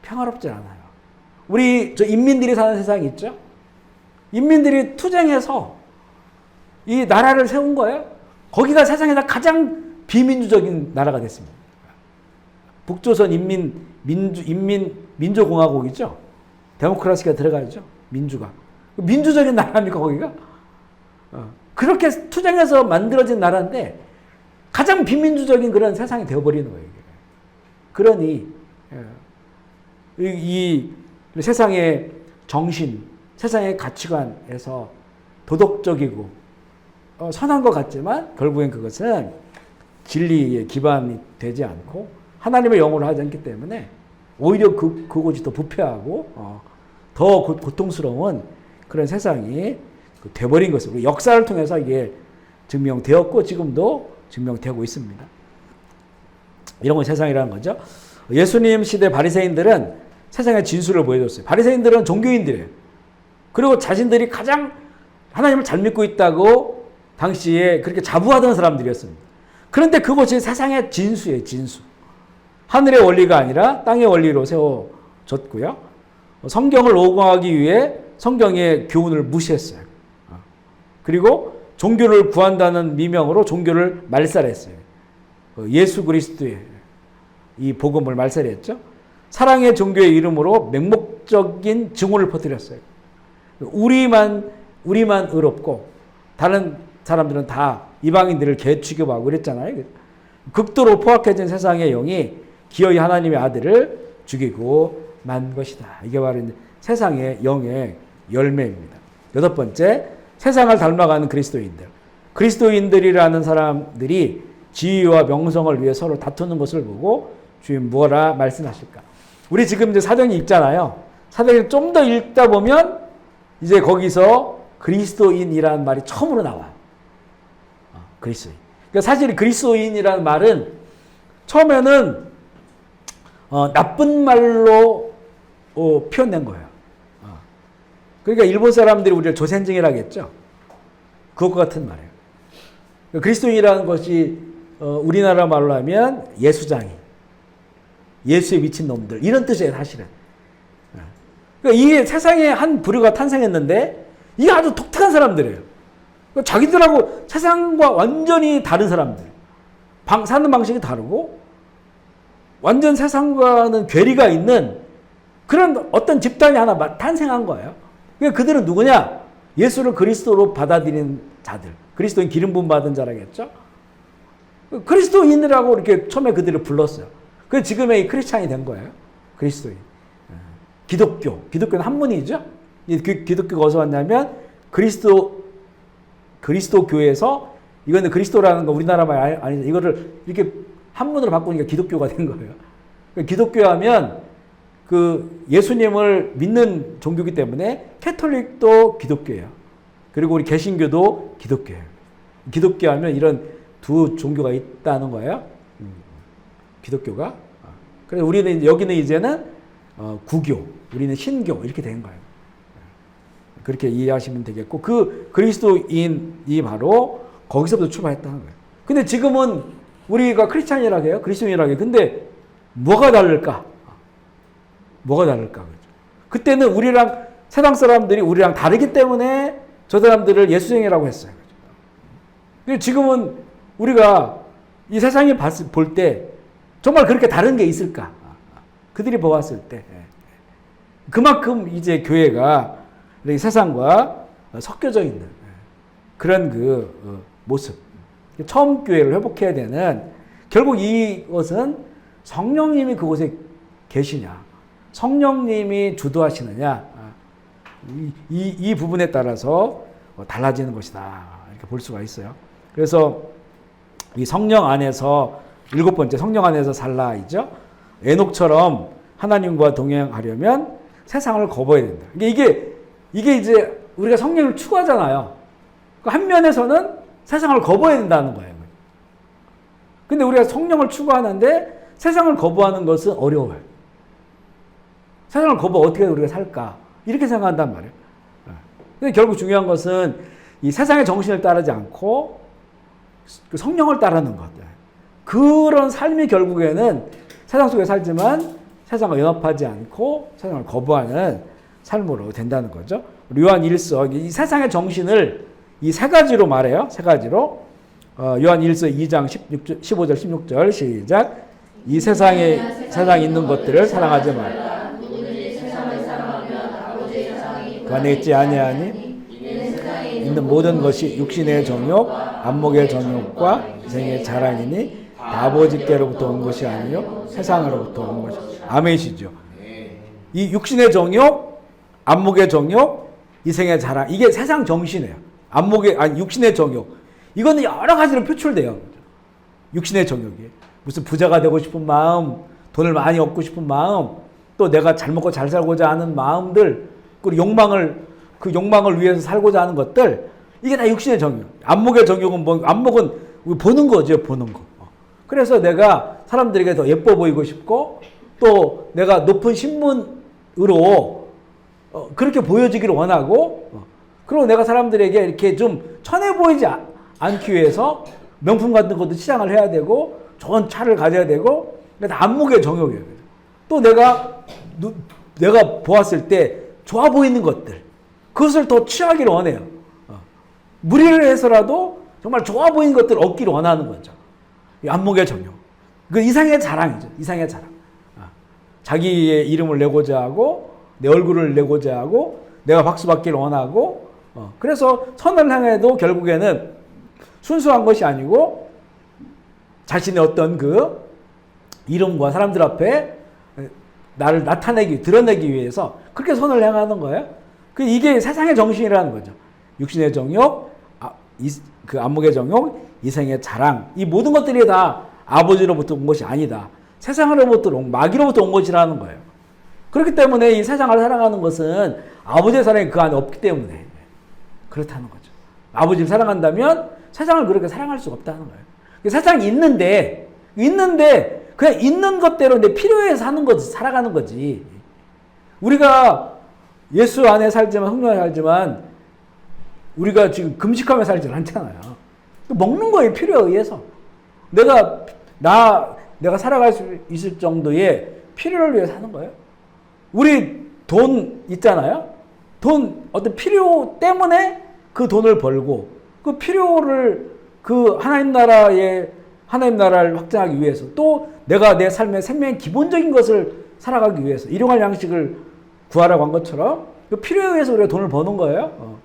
평화롭지 않아요. 우리 인민들이 사는 세상이 있죠. 인민들이 투쟁해서 이 나라를 세운 거예요. 거기가 세상에서 가장 비민주적인 나라가 됐습니다. 북조선 민주공화국이죠. 데모크라시가 들어가죠. 민주가. 민주적인 나라입니까 거기가? 그렇게 투쟁해서 만들어진 나라인데 가장 비민주적인 그런 세상이 되어버리는 거예요. 그러니 이 세상의 정신, 세상의 가치관에서 도덕적이고 선한 것 같지만 결국엔 그것은 진리의 기반이 되지 않고 하나님의 영으로 하지 않기 때문에 오히려 그곳이 더 부패하고 더 고통스러운 그런 세상이 돼버린 것으로 역사를 통해서 이게 증명되었고 지금도 증명되고 있습니다. 이런 건 세상이라는 거죠. 예수님 시대 바리새인들은 세상의 진수를 보여줬어요. 바리새인들은 종교인들이에요. 그리고 자신들이 가장 하나님을 잘 믿고 있다고 당시에 그렇게 자부하던 사람들이었습니다. 그런데 그것이 세상의 진수예요. 진수. 하늘의 원리가 아니라 땅의 원리로 세워졌고요. 성경을 오공하기 위해 성경의 교훈을 무시했어요. 그리고 종교를 구한다는 미명으로 종교를 말살했어요. 예수 그리스도의 이 복음을 말살했죠. 사랑의 종교의 이름으로 맹목적인 증오를 퍼뜨렸어요. 우리만 의롭고 다른 사람들은 다 이방인들을 개 취급하고 그랬잖아요. 극도로 포악해진 세상의 영이 기어이 하나님의 아들을 죽이고 만 것이다. 이게 바로 세상의 영의 열매입니다. 여덟 번째, 세상을 닮아가는 그리스도인들. 그리스도인들이라는 사람들이 지위와 명성을 위해 서로 다투는 것을 보고 주님 뭐라 말씀하실까? 우리 지금 이제 사도행 읽잖아요. 사도행 좀 더 읽다 보면 이제 거기서 그리스도인이라는 말이 처음으로 나와요. 그리스도인. 그러니까 사실 그리스도인이라는 말은 처음에는 나쁜 말로 표현된 거예요. 그러니까 일본 사람들이 우리를 조센증이라고 했죠. 그것과 같은 말이에요. 그리스도인이라는 것이 우리나라 말로 하면 예수장이, 예수에 미친 놈들 이런 뜻이에요. 사실은. 그러니까 이게 세상에 한 부류가 탄생했는데 이게 아주 독특한 사람들이에요. 그러니까 자기들하고 세상과 완전히 다른 사람들. 사는 방식이 다르고 완전 세상과는 괴리가 있는 그런 어떤 집단이 하나 탄생한 거예요. 그러니까 그들은 누구냐? 예수를 그리스도로 받아들인 자들. 그리스도인 기름 부음 받은 자라겠죠? 그리스도인이라고 이렇게 처음에 그들을 불렀어요. 그래서 지금의 이 크리스찬이 된 거예요. 그리스도인. 기독교. 기독교는 한문이죠? 기독교가 어디서 왔냐면 그리스도 교회에서 이거는 그리스도라는 거 우리나라 말 아니죠. 이거를 이렇게 한문으로 바꾸니까 기독교가 된 거예요. 기독교 하면 그 예수님을 믿는 종교이기 때문에 캐톨릭도 기독교예요. 그리고 우리 개신교도 기독교예요. 기독교 하면 이런 두 종교가 있다는 거예요. 기독교가. 그래서 우리는 여기는 이제는 구교, 우리는 신교 이렇게 된 거예요. 그렇게 이해하시면 되겠고 그 그리스도인이 바로 거기서부터 출발했다는 거예요. 근데 지금은 우리가 크리스찬이라고 해요. 그리스도인이라고 해요. 근데 뭐가 다를까? 뭐가 다를까? 그때는 우리랑 세상 사람들이 우리랑 다르기 때문에 저 사람들을 예수쟁이라고 했어요. 근데 지금은 우리가 이 세상에 볼 때 정말 그렇게 다른 게 있을까? 그들이 보았을 때 그만큼 이제 교회가 세상과 섞여져 있는 그런 그 모습. 처음 교회를 회복해야 되는 결국 이것은 성령님이 그곳에 계시냐, 성령님이 주도하시느냐 이 부분에 따라서 달라지는 것이다 이렇게 볼 수가 있어요. 그래서 이 성령 안에서 일곱 번째 성령 안에서 살라이죠. 에녹처럼 하나님과 동행하려면 세상을 거부해야 된다. 이게 이제 우리가 성령을 추구하잖아요. 그 한 면에서는 세상을 거부해야 된다는 거예요. 근데 우리가 성령을 추구하는데 세상을 거부하는 것은 어려워요. 세상을 거부 어떻게 우리가 살까? 이렇게 생각한단 말이에요. 근데 결국 중요한 것은 이 세상의 정신을 따르지 않고 그 성령을 따르는 것. 그런 삶이 결국에는 세상 속에 살지만 세상과 연합하지 않고 세상을 거부하는 삶으로 된다는 거죠. 요한 1서 이 세상의 정신을 이 세 가지로 말해요. 세 가지로. 요한 1서 2장 15절 16절 시작. 이 세상에 있는 것들을 사랑하지 말라. 그 안에 있지 아니하니 있는 모든 것이 육신의 정욕, 안목의 정욕과 이생의 자랑이니 다 아버지께로부터 온 것이 아니요 세상으로부터 온 것이. 아멘이시죠. 이 육신의 정욕, 안목의 정욕, 이생의 자랑, 이게 세상 정신이에요. 육신의 정욕. 이거는 여러 가지로 표출돼요. 육신의 정욕이. 무슨 부자가 되고 싶은 마음, 돈을 많이 얻고 싶은 마음, 또 내가 잘 먹고 잘 살고자 하는 마음들, 그리고 그 욕망을 위해서 살고자 하는 것들, 이게 다 육신의 정욕. 안목의 정욕은 안목은 보는 거죠, 보는 거. 그래서 내가 사람들에게 더 예뻐 보이고 싶고, 또 내가 높은 신분으로 그렇게 보여지기를 원하고, 그리고 내가 사람들에게 이렇게 좀 천해 보이지 않기 위해서 명품 같은 것도 치장을 해야 되고, 좋은 차를 가져야 되고, 다 안목의 정욕이에요. 또 내가 보았을 때 좋아 보이는 것들, 그것을 더 취하기를 원해요. 무리를 해서라도 정말 좋아 보이는 것들을 얻기를 원하는 거죠. 안목의 정욕. 그 이상의 자랑이죠. 이상의 자랑. 자기의 이름을 내고자 하고, 내 얼굴을 내고자 하고, 내가 박수 받기를 원하고, 그래서 선을 향해도 결국에는 순수한 것이 아니고, 자신의 어떤 그 이름과 사람들 앞에 나를 드러내기 위해서 그렇게 선을 행하는 거예요. 이게 세상의 정신이라는 거죠. 육신의 정욕, 그 안목의 정욕, 이생의 자랑. 이 모든 것들이 다 아버지로부터 온 것이 아니다. 세상으로부터 마귀로부터 온 것이라는 거예요. 그렇기 때문에 이 세상을 사랑하는 것은 아버지의 사랑이 그 안에 없기 때문에 그렇다는 거죠. 아버지를 사랑한다면 세상을 그렇게 사랑할 수가 없다는 거예요. 세상이 있는데 그냥 있는 것대로 내 필요에 살아가는 거지. 우리가 예수 안에 살지만, 성령 안에 살지만, 우리가 지금 금식하며 살지 않잖아요. 먹는 거에 필요에 의해서. 내가 살아갈 수 있을 정도의 필요를 위해 사는 거예요. 우리 돈 있잖아요. 어떤 필요 때문에 그 돈을 벌고, 그 필요를 하나님 나라를 확장하기 위해서, 또 내가 내 삶의 생명의 기본적인 것을 살아가기 위해서 일용할 양식을 구하라고 한 것처럼 그 필요에 의해서 우리가 돈을 버는 거예요.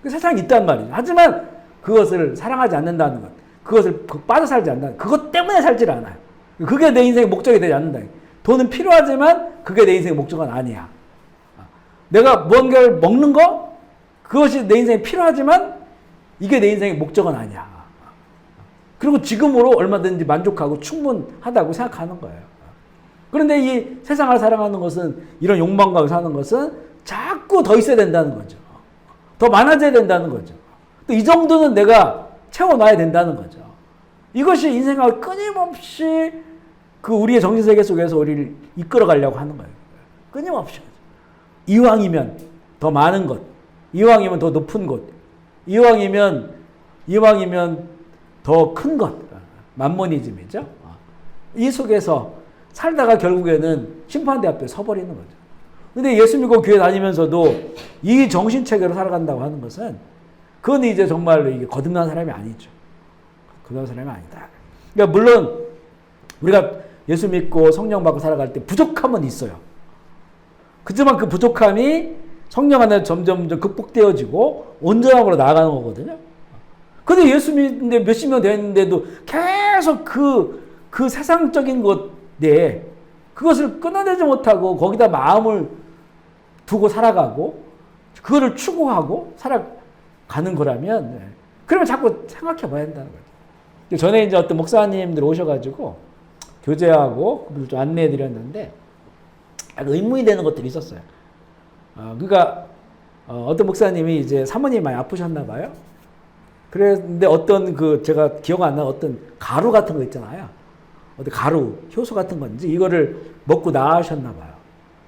그 세상에 있단 말이죠. 하지만 그것을 사랑하지 않는다는 것, 그것을 빠져 살지 않는다. 그것 때문에 살지를 않아요. 그게 내 인생의 목적이 되지 않는다. 돈은 필요하지만 그게 내 인생의 목적은 아니야. 내가 무언가를 먹는 거, 그것이 내 인생에 필요하지만 이게 내 인생의 목적은 아니야. 그리고 지금으로 얼마든지 만족하고 충분하다고 생각하는 거예요. 그런데 이 세상을 사랑하는 것은, 이런 욕망과 사는 것은 자꾸 더 있어야 된다는 거죠. 더 많아져야 된다는 거죠. 또 이 정도는 내가 채워놔야 된다는 거죠. 이것이 인생을 끊임없이 우리의 정신세계 속에서 우리를 이끌어 가려고 하는 거예요. 끊임없이. 이왕이면 더 많은 것, 이왕이면 더 높은 곳, 이왕이면 더 큰 것, 만모니즘이죠. 이 속에서 살다가 결국에는 심판대 앞에 서버리는 거죠. 근데 예수 믿고 교회 다니면서도 이 정신체계로 살아간다고 하는 것은, 그건 이제 정말로 이게 거듭난 사람이 아니죠. 거듭난 사람이 아니다. 그러니까 물론 우리가 예수 믿고 성령 받고 살아갈 때 부족함은 있어요. 그렇지만 그 부족함이 성령 안에 점점 극복되어지고 온전함으로 나아가는 거거든요. 근데 예수 믿는데 몇십 년 됐는데도 계속 그 세상적인 것에 그것을 끊어내지 못하고 거기다 마음을 두고 살아가고 그거를 추구하고 살아가는 거라면, 그러면 자꾸 생각해 봐야 된다는 거죠. 전에 이제 어떤 목사님들 오셔가지고 교제하고 그분들 좀 안내해 드렸는데 의문이 되는 것들이 있었어요. 그러니까 어떤 목사님이 이제 사모님이 많이 아프셨나 봐요. 그런데 어떤 제가 기억 안 나는 어떤 가루 같은 거 있잖아요. 어떤 가루, 효소 같은 건지 이거를 먹고 나으셨나 봐요.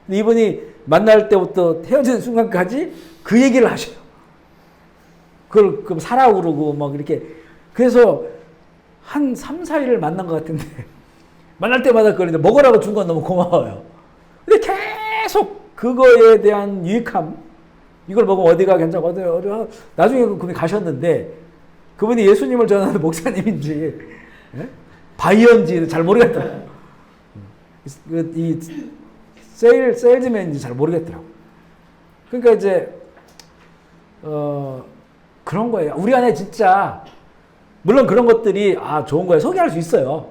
근데 이분이 만날 때부터 헤어지는 순간까지 그 얘기를 하셔요. 그걸 사라고 그러고 막 이렇게. 그래서 한 3, 4일을 만난 것 같은데 만날 때마다 그걸 이제 먹으라고 준 건 너무 고마워요. 근데 계속 그거에 대한 유익함, 이걸 먹으면 어디가 괜찮고 어디 나중에 그분이 가셨는데 그분이 예수님을 전하는 목사님인지 바이언지 잘 모르겠더라고요. 이 세일즈맨인지 잘 모르겠더라고요. 그러니까 이제 그런 거예요. 우리 안에 진짜 물론 그런 것들이 좋은 거에 소개할 수 있어요.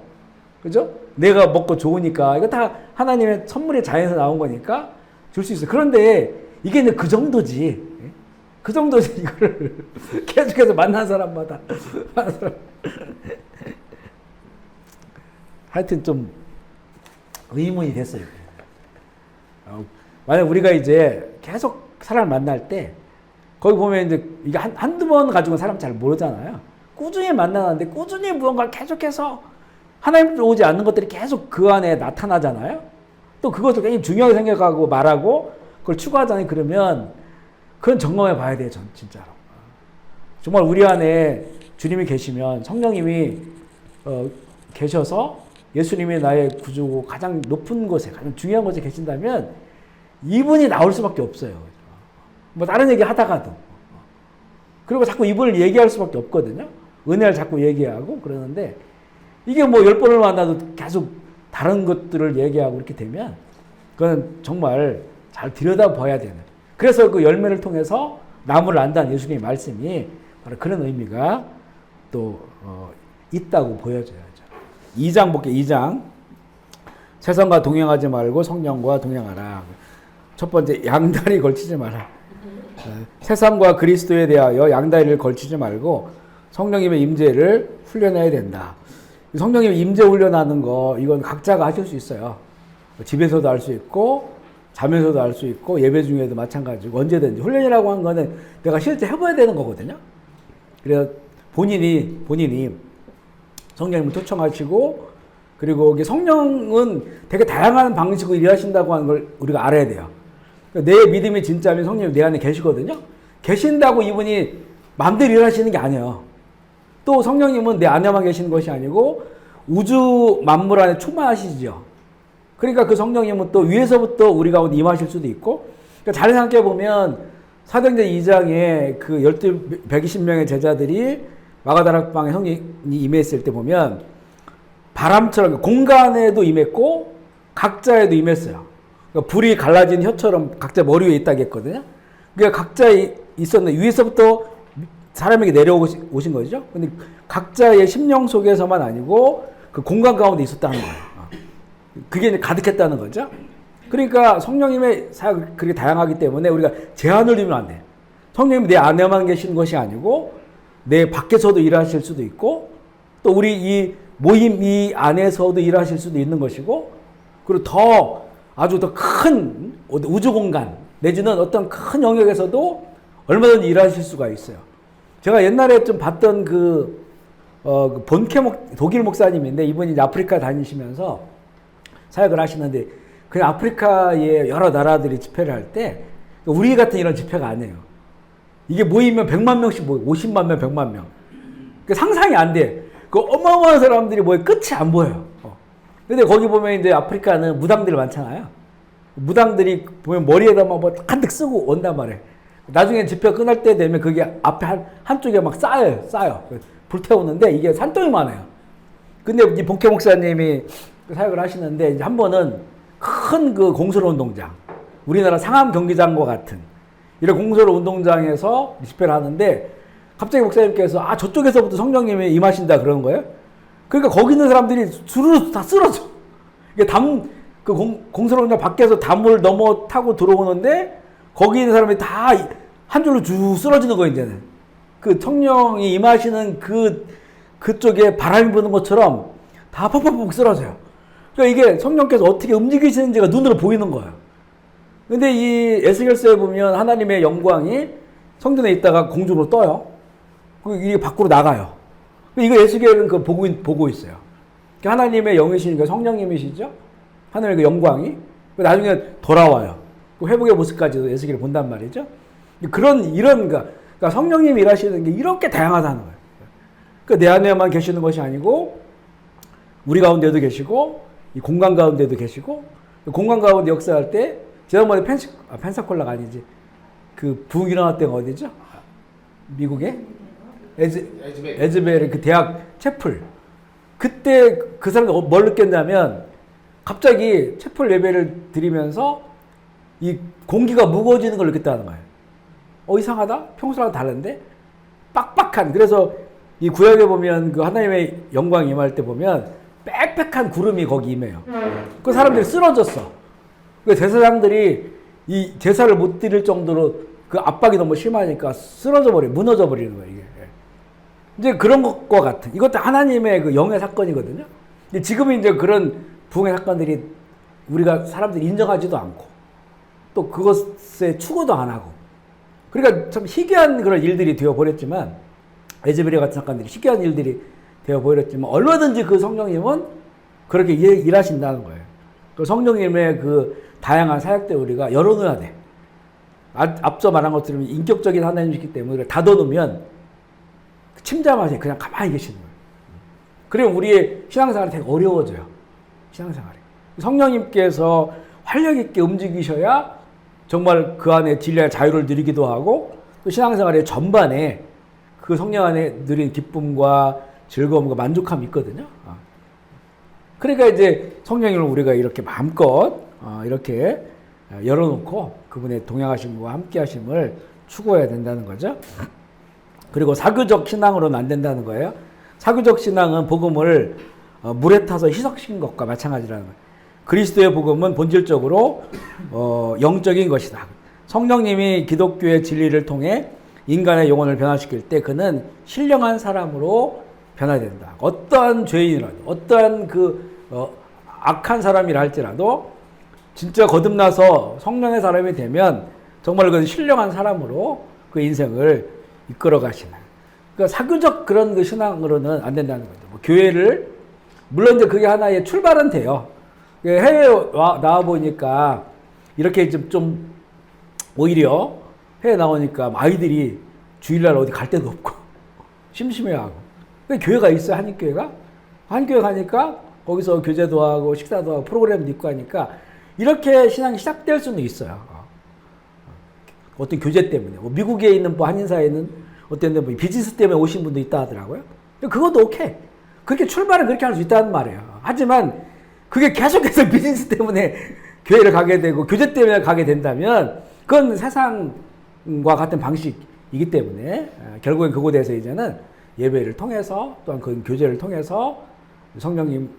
그죠? 내가 먹고 좋으니까 이거 다 하나님의 선물의 자연에서 나온 거니까 줄 수 있어요. 그런데 이게 이제 그 정도지. 그 정도지. 이거를 계속해서 만난 사람마다 하여튼 좀 의문이 됐어요. 만약 우리가 이제 계속 사람을 만날 때 거기 보면 이제 이게 한두 번 가지고는 사람 잘 모르잖아요. 꾸준히 만나는데 꾸준히 무언가를 계속해서 하나님으로 오지 않는 것들이 계속 그 안에 나타나잖아요. 또 그것을 굉장히 중요하게 생각하고 말하고 그걸 추구하잖아요. 그러면 그건 점검해 봐야 돼요. 진짜로. 정말 우리 안에 주님이 계시면 성령님이 계셔서 예수님이 나의 구주고 가장 높은 곳에 가장 중요한 곳에 계신다면 이분이 나올 수밖에 없어요. 뭐 다른 얘기 하다가도. 그리고 자꾸 이분을 얘기할 수밖에 없거든요. 은혜를 자꾸 얘기하고 그러는데 이게 뭐 10번을 만나도 계속 다른 것들을 얘기하고 이렇게 되면 그건 정말 잘 들여다봐야 되는. 그래서 그 열매를 통해서 나무를 안다는 예수님의 말씀이 바로 그런 의미가 또 있다고 보여져요. 2장 볼게요. 2장. 세상과 동행하지 말고 성령과 동행하라. 첫 번째, 양다리 걸치지 마라. 세상과 그리스도에 대하여 양다리를 걸치지 말고 성령님의 임재를 훈련해야 된다. 성령님의 임재 훈련하는 거 이건 각자가 하실 수 있어요. 집에서도 할 수 있고 자면서도 할 수 있고 예배 중에도 마찬가지고 언제든지 훈련이라고 하는 거는 내가 실제 해봐야 되는 거거든요. 그래서 본인이 성령님을 초청하시고 그리고 성령은 되게 다양한 방식으로 일하신다고 하는 걸 우리가 알아야 돼요. 내 믿음이 진짜면 성령이 내 안에 계시거든요. 계신다고 이분이 마음대로 일하시는 게 아니에요. 또 성령님은 내 안에만 계시는 것이 아니고 우주 만물 안에 충만하시죠. 그러니까 그 성령님은 또 위에서부터 우리 가운데 임하실 수도 있고 그러니까 잘 생각해 보면 사도행전 2장에 그 120명의 제자들이 마가다락방에 성령이 임했을 때 보면 바람처럼 공간에도 임했고 각자에도 임했어요. 그러니까 불이 갈라진 혀처럼 각자 머리 위에 있다고 했거든요. 그러니까 각자 있었는데 위에서부터 사람에게 내려오신 거죠. 근데 각자의 심령 속에서만 아니고 그 공간 가운데 있었다는 거예요. 그게 이제 가득했다는 거죠. 그러니까 성령님의 사역이 그렇게 다양하기 때문에 우리가 제한을 두면 안 돼요. 성령님이 내 안에만 계시는 것이 아니고 내 밖에서도 일하실 수도 있고 또 우리 이 모임 이 안에서도 일하실 수도 있는 것이고 그리고 더 아주 더 큰 우주 공간 내지는 어떤 큰 영역에서도 얼마든지 일하실 수가 있어요. 제가 옛날에 좀 봤던 독일 목사님인데 이분이 이제 아프리카 다니시면서 사역을 하시는데 그냥 아프리카의 여러 나라들이 집회를 할 때 우리 같은 이런 집회가 아니에요. 이게 모이면 100만 명씩 모이고 50만 명, 100만 명. 그러니까 상상이 안 돼. 그 어마어마한 사람들이 모여 끝이 안 보여요. 근데 거기 보면 이제 아프리카는 무당들이 많잖아요. 무당들이 보면 머리에다 막 뭐 한뜩 쓰고 온단 말이에요. 나중에 집회 끝날 때 되면 그게 앞에 한쪽에 막 쌓여요. 불태우는데 이게 산더미 많아요. 근데 이 복회 목사님이 사역을 하시는데 이제 한 번은 큰 그 공설 운동장, 우리나라 상암 경기장과 같은 이런 공설 운동장에서 집회를 하는데 갑자기 목사님께서 저쪽에서부터 성령님이 임하신다 그런 거예요. 그러니까 거기 있는 사람들이 주르륵 다 쓰러져. 이게 공설 운동장 밖에서 담을 넘어 타고 들어오는데 거기 있는 사람이 다 한 줄로 쭉 쓰러지는 거예요, 이제는. 그 성령이 임하시는 그쪽에 바람이 부는 것처럼 다 퍽퍽퍽 쓰러져요. 그러니까 이게 성령께서 어떻게 움직이시는지가 눈으로 보이는 거예요. 근데 이 에스겔서에 보면 하나님의 영광이 성전에 있다가 공중으로 떠요. 이게 밖으로 나가요. 이거 에스겔은 그 보고 있어요. 하나님의 영이시니까 성령님이시죠? 하늘의 그 영광이. 나중에 돌아와요. 그 회복의 모습까지도 에스겔을 본단 말이죠. 그러니까 성령님이 일하시는 게 이렇게 다양하다는 거예요. 내 안에만 계시는 것이 아니고, 우리 가운데도 계시고, 이 공간 가운데도 계시고, 공간 가운데 역사할 때, 지난번에 펜사콜라가 아니지. 그 부흥 일어날 때가 어디죠? 미국에? 에즈베르 그 대학 채플. 그때 그 사람들 뭘 느꼈냐면, 갑자기 채플 예배를 드리면서 이 공기가 무거워지는 걸 느꼈다는 거예요. 이상하다? 평소랑 다른데? 빡빡한. 그래서 이 구약에 보면 그 하나님의 영광이 임할 때 보면 빽빽한 구름이 거기 임해요. 그 사람들이 쓰러졌어. 그 제사장들이 이 제사를 못 드릴 정도로 그 압박이 너무 심하니까 무너져 버리는 거예요, 이게. 이제 그런 것과 같은, 이것도 하나님의 그 영의 사건이거든요. 지금은 이제 그런 부흥의 사건들이 우리가 사람들이 인정하지도 않고, 또 그것에 추구도 안 하고, 그러니까 참 희귀한 그런 일들이 되어버렸지만, 에즈베르 같은 사건들이 희귀한 일들이 되어버렸지만, 얼마든지 그 성령님은 그렇게 일하신다는 거예요. 그 성령님의 그 다양한 사역들 우리가 열어놓아야 돼. 앞서 말한 것처럼 인격적인 하나님이기 때문에 닫아놓으면 침잠하세요. 그냥 가만히 계시는 거예요. 그러면 우리의 신앙생활이 되게 어려워져요. 신앙생활이. 성령님께서 활력 있게 움직이셔야 정말 그 안에 진리의 자유를 누리기도 하고, 또 신앙생활의 전반에 그 성령 안에 누린 기쁨과 즐거움과 만족함이 있거든요. 그러니까 이제 성령님을 우리가 이렇게 마음껏 이렇게 열어놓고 그분의 동행하심과 함께하심을 추구해야 된다는 거죠. 그리고 사교적 신앙으로는 안 된다는 거예요. 사교적 신앙은 복음을 물에 타서 희석시킨 것과 마찬가지라는 거예요. 그리스도의 복음은 본질적으로 영적인 것이다. 성령님이 기독교의 진리를 통해 인간의 영혼을 변화시킬 때 그는 신령한 사람으로 변화된다. 어떠한 죄인이라도, 어떠한 악한 사람이라 할지라도 진짜 거듭나서 성령의 사람이 되면 정말 그 신령한 사람으로 그 인생을 이끌어 가시는. 그러니까 사교적 그런 그 신앙으로는 안 된다는 거죠. 교회를, 물론 이제 그게 하나의 출발은 돼요. 해외에 나와 보니까 이렇게 좀 오히려 해외 나오니까 아이들이 주일날 어디 갈 데도 없고 심심해하고. 교회가 있어요, 한인교회가. 한인교회 가니까 거기서 교제도 하고 식사도 하고 프로그램도 있고 하니까 이렇게 신앙이 시작될 수는 있어요. 어떤 교제 때문에. 미국에 있는 한인사회는 어떤 비즈니스 때문에 오신 분도 있다 하더라고요. 그것도 오케이. 그렇게 출발은 그렇게 할 수 있다는 말이에요. 하지만 그게 계속해서 비즈니스 때문에 교회를 가게 되고 교제 때문에 가게 된다면 그건 세상과 같은 방식이기 때문에 결국엔 그곳에서 이제는 예배를 통해서 또한 그 교제를 통해서 성령님의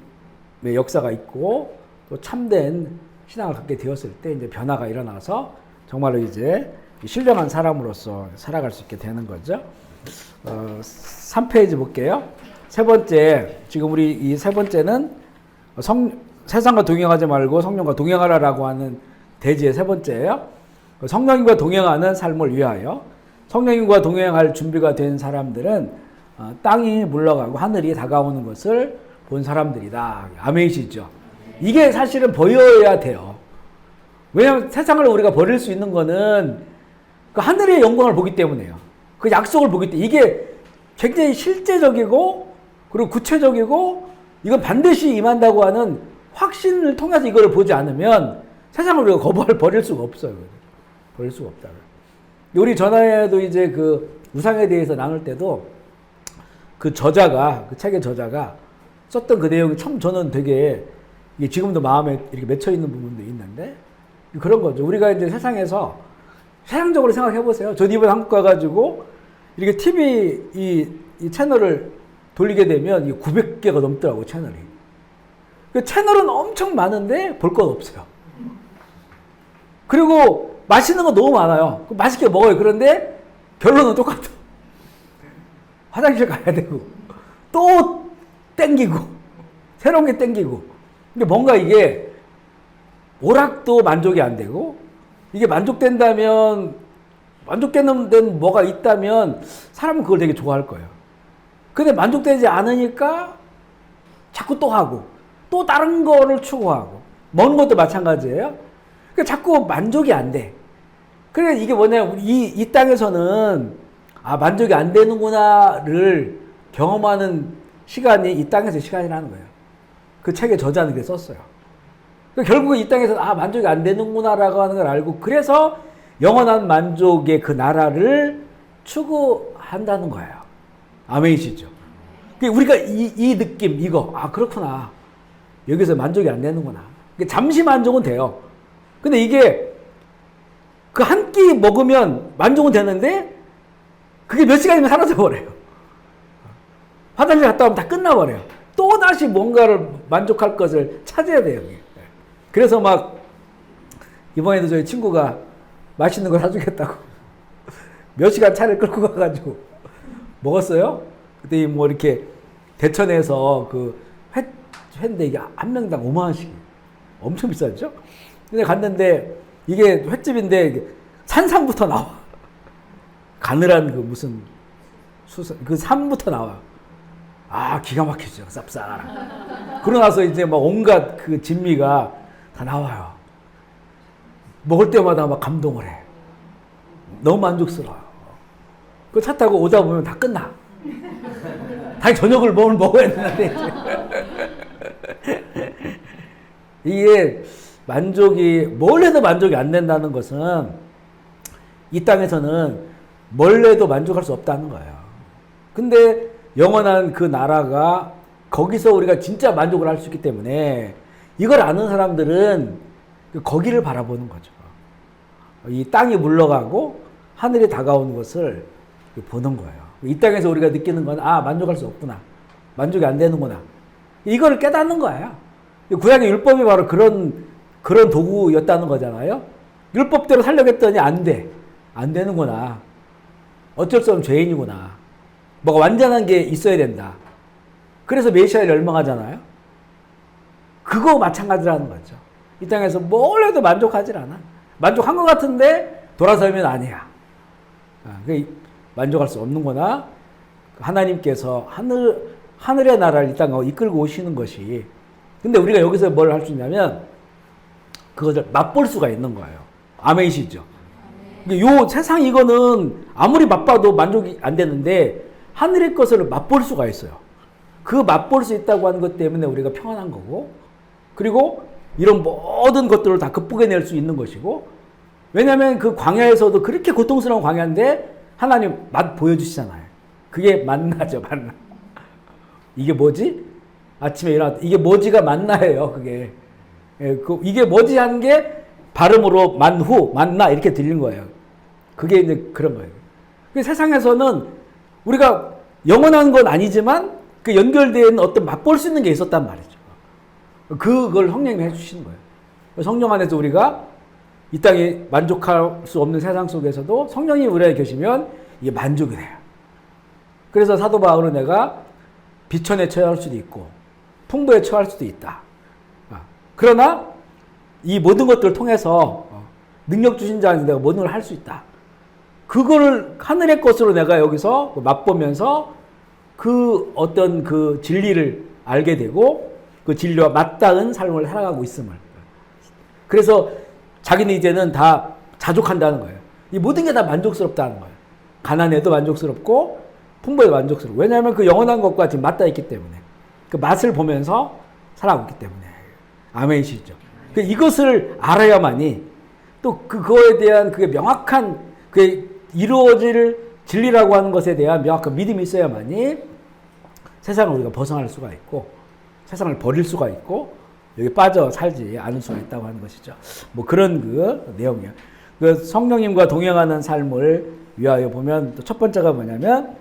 역사가 있고 또 참된 신앙을 갖게 되었을 때 이제 변화가 일어나서 정말로 이제 신령한 사람으로서 살아갈 수 있게 되는 거죠. 3페이지 볼게요. 세 번째, 지금 우리 이 세 번째는 세상과 동행하지 말고 성령과 동행하라라고 하는 대지의 세 번째예요. 성령님과 동행하는 삶을 위하여 성령님과 동행할 준비가 된 사람들은 땅이 물러가고 하늘이 다가오는 것을 본 사람들이다. 아멘이시죠? 이게 사실은 보여야 돼요. 왜냐하면 세상을 우리가 버릴 수 있는 거는 그 하늘의 영광을 보기 때문에요. 그 약속을 보기 때문에 이게 굉장히 실제적이고 그리고 구체적이고 이건 반드시 임한다고 하는 확신을 통해서 이걸 보지 않으면 세상을 우리가 버릴 수가 없어요. 버릴 수가 없다. 우리 전화에도 이제 그 우상에 대해서 나눌 때도 그 책의 저자가 썼던 그 내용이 참 저는 되게 이게 지금도 마음에 이렇게 맺혀 있는 부분도 있는데 그런 거죠. 우리가 이제 세상에서 세상적으로 생각해 보세요. 저 이번에 한국 가가지고 이렇게 TV 이 채널을 돌리게 되면 이게 900개가 넘더라고, 채널이. 그 채널은 엄청 많은데 볼 건 없어요. 그리고 맛있는 거 너무 많아요. 맛있게 먹어요. 그런데 결론은 똑같아. 화장실 가야 되고 또 땡기고 새로운 게 땡기고. 근데 뭔가 이게 오락도 만족이 안 되고 이게 만족된다면 만족되는 데는 뭐가 있다면 사람은 그걸 되게 좋아할 거예요. 근데 만족되지 않으니까 자꾸 또 하고 또 다른 거를 추구하고 먹는 것도 마찬가지예요. 그러니까 자꾸 만족이 안 돼. 그래 이게 뭐냐 이 땅에서는 만족이 안 되는구나를 경험하는 시간이 이 땅에서 시간이라는 거예요. 그 책에 저자는 그렇게 썼어요. 그러니까 결국은 이 땅에서 만족이 안 되는구나라고 하는 걸 알고 그래서 영원한 만족의 그 나라를 추구한다는 거예요. 아멘이시죠? 그러니까 우리가 이 느낌 이거 그렇구나. 여기서 만족이 안 되는구나. 잠시 만족은 돼요. 근데 이게 그 한 끼 먹으면 만족은 되는데 그게 몇 시간이면 사라져 버려요. 화장실 갔다 오면 다 끝나버려요. 또 다시 뭔가를 만족할 것을 찾아야 돼요. 그래서 막 이번에도 저희 친구가 맛있는 걸 사주겠다고 몇 시간 차를 끌고 가가지고 먹었어요. 그때 뭐 이렇게 대천에서 그 회인데 이게 한 명당 5만 원씩 엄청 비싸죠. 근데 갔는데 이게 횟집인데 산삼부터 나와. 가늘한 그 무슨 수산 그 삼부터 나와. 기가 막히죠. 쌉싸. 그러고 나서 이제 막 온갖 그 진미가 다 나와요. 먹을 때마다 막 감동을 해. 너무 만족스러워. 그 차 타고 오다 보면 다 끝나. 당연히 저녁을 먹어야 되는데. 이게 만족이, 뭘 해도 만족이 안 된다는 것은 이 땅에서는 뭘 해도 만족할 수 없다는 거예요. 근데 영원한 그 나라가 거기서 우리가 진짜 만족을 할 수 있기 때문에 이걸 아는 사람들은 거기를 바라보는 거죠. 이 땅이 물러가고 하늘이 다가오는 것을 보는 거예요. 이 땅에서 우리가 느끼는 건 만족할 수 없구나. 만족이 안 되는구나. 이걸 깨닫는 거예요. 구약의 율법이 바로 그런 도구였다는 거잖아요. 율법대로 살려고 했더니 안 돼. 안 되는구나. 어쩔 수 없는 죄인이구나. 뭐가 완전한 게 있어야 된다. 그래서 메시아를 열망하잖아요. 그거 마찬가지라는 거죠. 이 땅에서 뭘 해도 만족하질 않아. 만족한 것 같은데 돌아서면 아니야. 만족할 수 없는구나. 하나님께서 하늘의 나라를 이 땅에 이끌고 오시는 것이. 근데 우리가 여기서 뭘 할 수 있냐면 그것을 맛볼 수가 있는 거예요. 아멘이시죠? 요 세상 이거는 아무리 맛봐도 만족이 안 되는데 하늘의 것을 맛볼 수가 있어요. 그 맛볼 수 있다고 하는 것 때문에 우리가 평안한 거고, 그리고 이런 모든 것들을 다 극복해낼 수 있는 것이고, 왜냐하면 그 광야에서도 그렇게 고통스러운 광야인데 하나님 맛 보여주시잖아요. 그게 만나죠, 만나. 이게 뭐지? 아침에 일어났다. 이게 뭐지가 만나예요, 그게. 이게 뭐지 하는 게 발음으로 만후, 만나 이렇게 들린 거예요. 그게 이제 그런 거예요. 세상에서는 우리가 영원한 건 아니지만 그 연결된 어떤 맛볼 수 있는 게 있었단 말이죠. 그걸 성령님이 해주시는 거예요. 성령 안에서 우리가 이 땅에 만족할 수 없는 세상 속에서도 성령이 우리 안에 계시면 이게 만족이 돼요. 그래서 사도 바울은 내가 비천에 처할 수도 있고 풍부에 처할 수도 있다. 그러나 이 모든 것들을 통해서 능력 주신 자한테 내가 모든 걸 할 수 있다. 그거를 하늘의 것으로 내가 여기서 맛보면서 그 어떤 그 진리를 알게 되고 그 진리와 맞닿은 삶을 살아가고 있음을. 그래서 자기는 이제는 다 자족한다는 거예요. 이 모든 게 다 만족스럽다는 거예요. 가난해도 만족스럽고 풍부해도 만족스럽고. 왜냐하면 그 영원한 것과 지금 맞닿아 있기 때문에. 그 맛을 보면서 살아가고 있기 때문에. 아멘이시죠. 이것을 알아야만이 또 그거에 대한 그게 명확한 그게 이루어질 진리라고 하는 것에 대한 명확한 믿음이 있어야만이 세상을 우리가 벗어날 수가 있고 세상을 버릴 수가 있고 여기 빠져 살지 않을 수가 있다고 하는 것이죠. 뭐 그런 그 내용이에요. 그 성령님과 동행하는 삶을 위하여 보면 또 첫 번째가 뭐냐면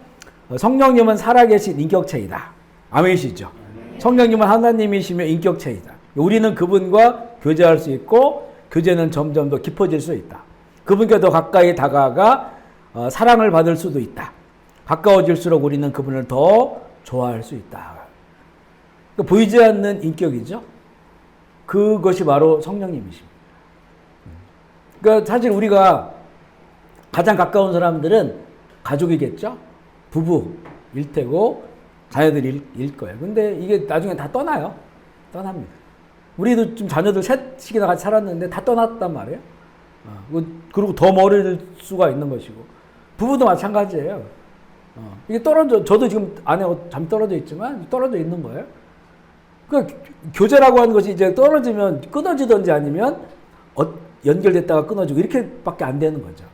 성령님은 살아계신 인격체이다. 아멘이시죠. 성령님은 하나님이시며 인격체이다. 우리는 그분과 교제할 수 있고 교제는 점점 더 깊어질 수 있다. 그분께 더 가까이 다가가 사랑을 받을 수도 있다. 가까워질수록 우리는 그분을 더 좋아할 수 있다. 그러니까 보이지 않는 인격이죠. 그것이 바로 성령님이십니다. 그러니까 사실 우리가 가장 가까운 사람들은 가족이겠죠. 부부일 테고 자녀들일 거예요. 근데 이게 나중에 다 떠나요. 떠납니다. 우리도 좀 자녀들 셋씩이나 같이 살았는데 다 떠났단 말이에요. 그리고 더 멀을 수가 있는 것이고 부부도 마찬가지예요. 이게 저도 지금 아내하고 잠 떨어져 있지만 떨어져 있는 거예요. 그 교제라고 하는 것이 이제 떨어지면 끊어지든지 아니면 연결됐다가 끊어지고 이렇게밖에 안 되는 거죠.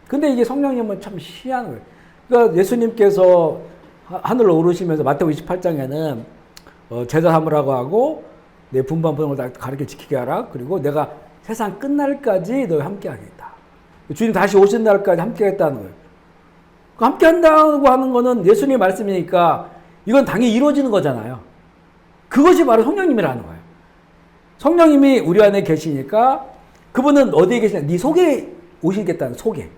근데 이게 성령님은 참 희한한 거예요. 그러니까 예수님께서 하늘로 오르시면서 마태복음 28장에는 제자 삼으라고 하고 내 분반 분을 다 가르쳐 지키게 하라. 그리고 내가 세상 끝날까지 너희 함께 하겠다. 주님 다시 오신 날까지 함께 하겠다는 거예요. 함께 한다고 하는 거는 예수님의 말씀이니까 이건 당연히 이루어지는 거잖아요. 그것이 바로 성령님이라는 거예요. 성령님이 우리 안에 계시니까 그분은 어디에 계시냐? 네 속에 오시겠다는 속에.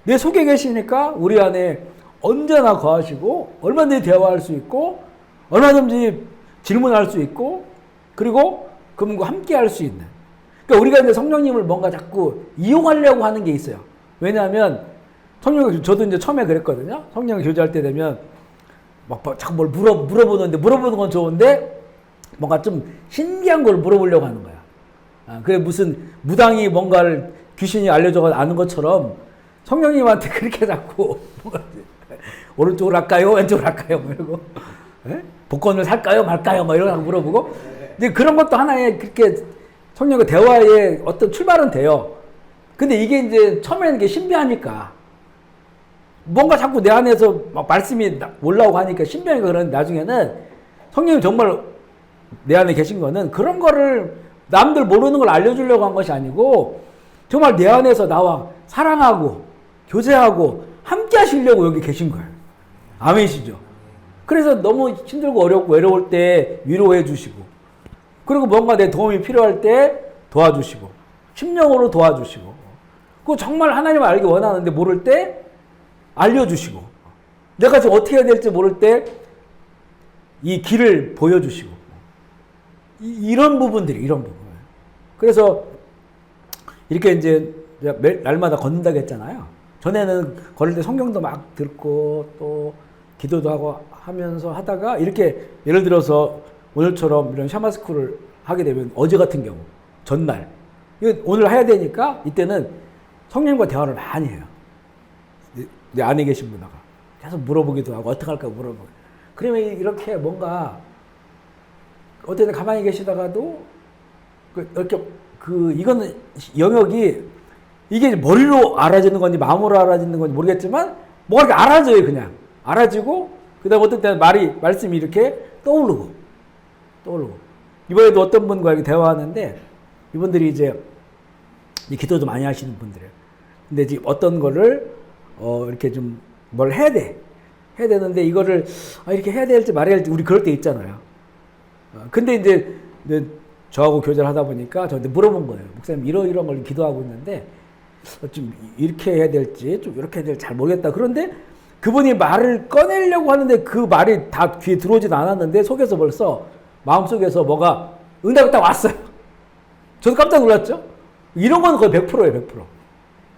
내 속에 계시니까 우리 안에 언제나 거하시고 얼마든지 대화할 수 있고 얼마든지 질문할 수 있고 그리고 그분과 함께 할 수 있는. 그러니까 우리가 이제 성령님을 뭔가 자꾸 이용하려고 하는 게 있어요. 왜냐하면 저도 이제 처음에 그랬거든요. 성령을 교제할 때 되면 막 자꾸 뭘 물어보는데 물어보는 건 좋은데 뭔가 좀 신기한 걸 물어보려고 하는 거야. 그래 무슨 무당이 뭔가를 귀신이 알려줘 아는 것처럼 성령님한테 그렇게 자꾸 뭔가 오른쪽으로 할까요? 왼쪽으로 할까요? 뭐 이러고 복권을 살까요? 말까요? 뭐 이런 거 물어보고 근데 그런 것도 하나의 그렇게 성령과 대화의 어떤 출발은 돼요. 근데 이게 이제 처음에는 이게 신비하니까 뭔가 자꾸 내 안에서 막 말씀이 올라오고 하니까 신비하니까 그러는데 나중에는 성령이 정말 내 안에 계신 거는 그런 거를 남들 모르는 걸 알려주려고 한 것이 아니고 정말 내 안에서 나와 사랑하고 교제하고 함께 하시려고 여기 계신 거예요. 아멘이시죠? 그래서 너무 힘들고 어렵고 외로울 때 위로해 주시고 그리고 뭔가 내 도움이 필요할 때 도와주시고 심령으로 도와주시고 그거 정말 하나님을 알기 원하는데 모를 때 알려주시고 내가 지금 어떻게 해야 될지 모를 때 이 길을 보여주시고 이런 부분들이 이런 부분. 그래서 이렇게 이제 날마다 걷는다고 했잖아요. 전에는 걸을 때 성경도 막 듣고 또 기도도 하고 하면서 하다가 이렇게 예를 들어서 오늘처럼 이런 샤마스쿨을 하게 되면 어제 같은 경우 전날 이거 오늘 해야 되니까 이때는 성령과 대화를 많이 해요. 내 안에 계신 분하고 계속 물어보기도 하고 어떻게 할까 물어보고 그러면 이렇게 뭔가 어쨌든 가만히 계시다가도 이렇게 이거는 영역이 이게 머리로 알아지는 건지 마음으로 알아지는 건지 모르겠지만 뭐가 이렇게 알아져요. 그냥 알아지고 그다음 어떤 때는 말씀이 이렇게 떠오르고 이번에도 어떤 분과 이렇게 대화하는데 이분들이 이제 기도도 많이 하시는 분들이에요. 근데 이제 어떤 거를 이렇게 좀 뭘 해야 되는데 이거를 이렇게 해야 될지 말아야 할지 우리 그럴 때 있잖아요. 근데 이제 저하고 교제를 하다 보니까 저한테 물어본 거예요. 목사님 이런 걸 기도하고 있는데 좀 이렇게 해야 될지 좀 이렇게 해야 될지 잘 모르겠다. 그런데 그분이 말을 꺼내려고 하는데 그 말이 다 귀에 들어오지도 않았는데 속에서 벌써 마음속에서 뭐가 응답이 딱 왔어요. 저도 깜짝 놀랐죠. 이런 건 거의 100%예요. 100%.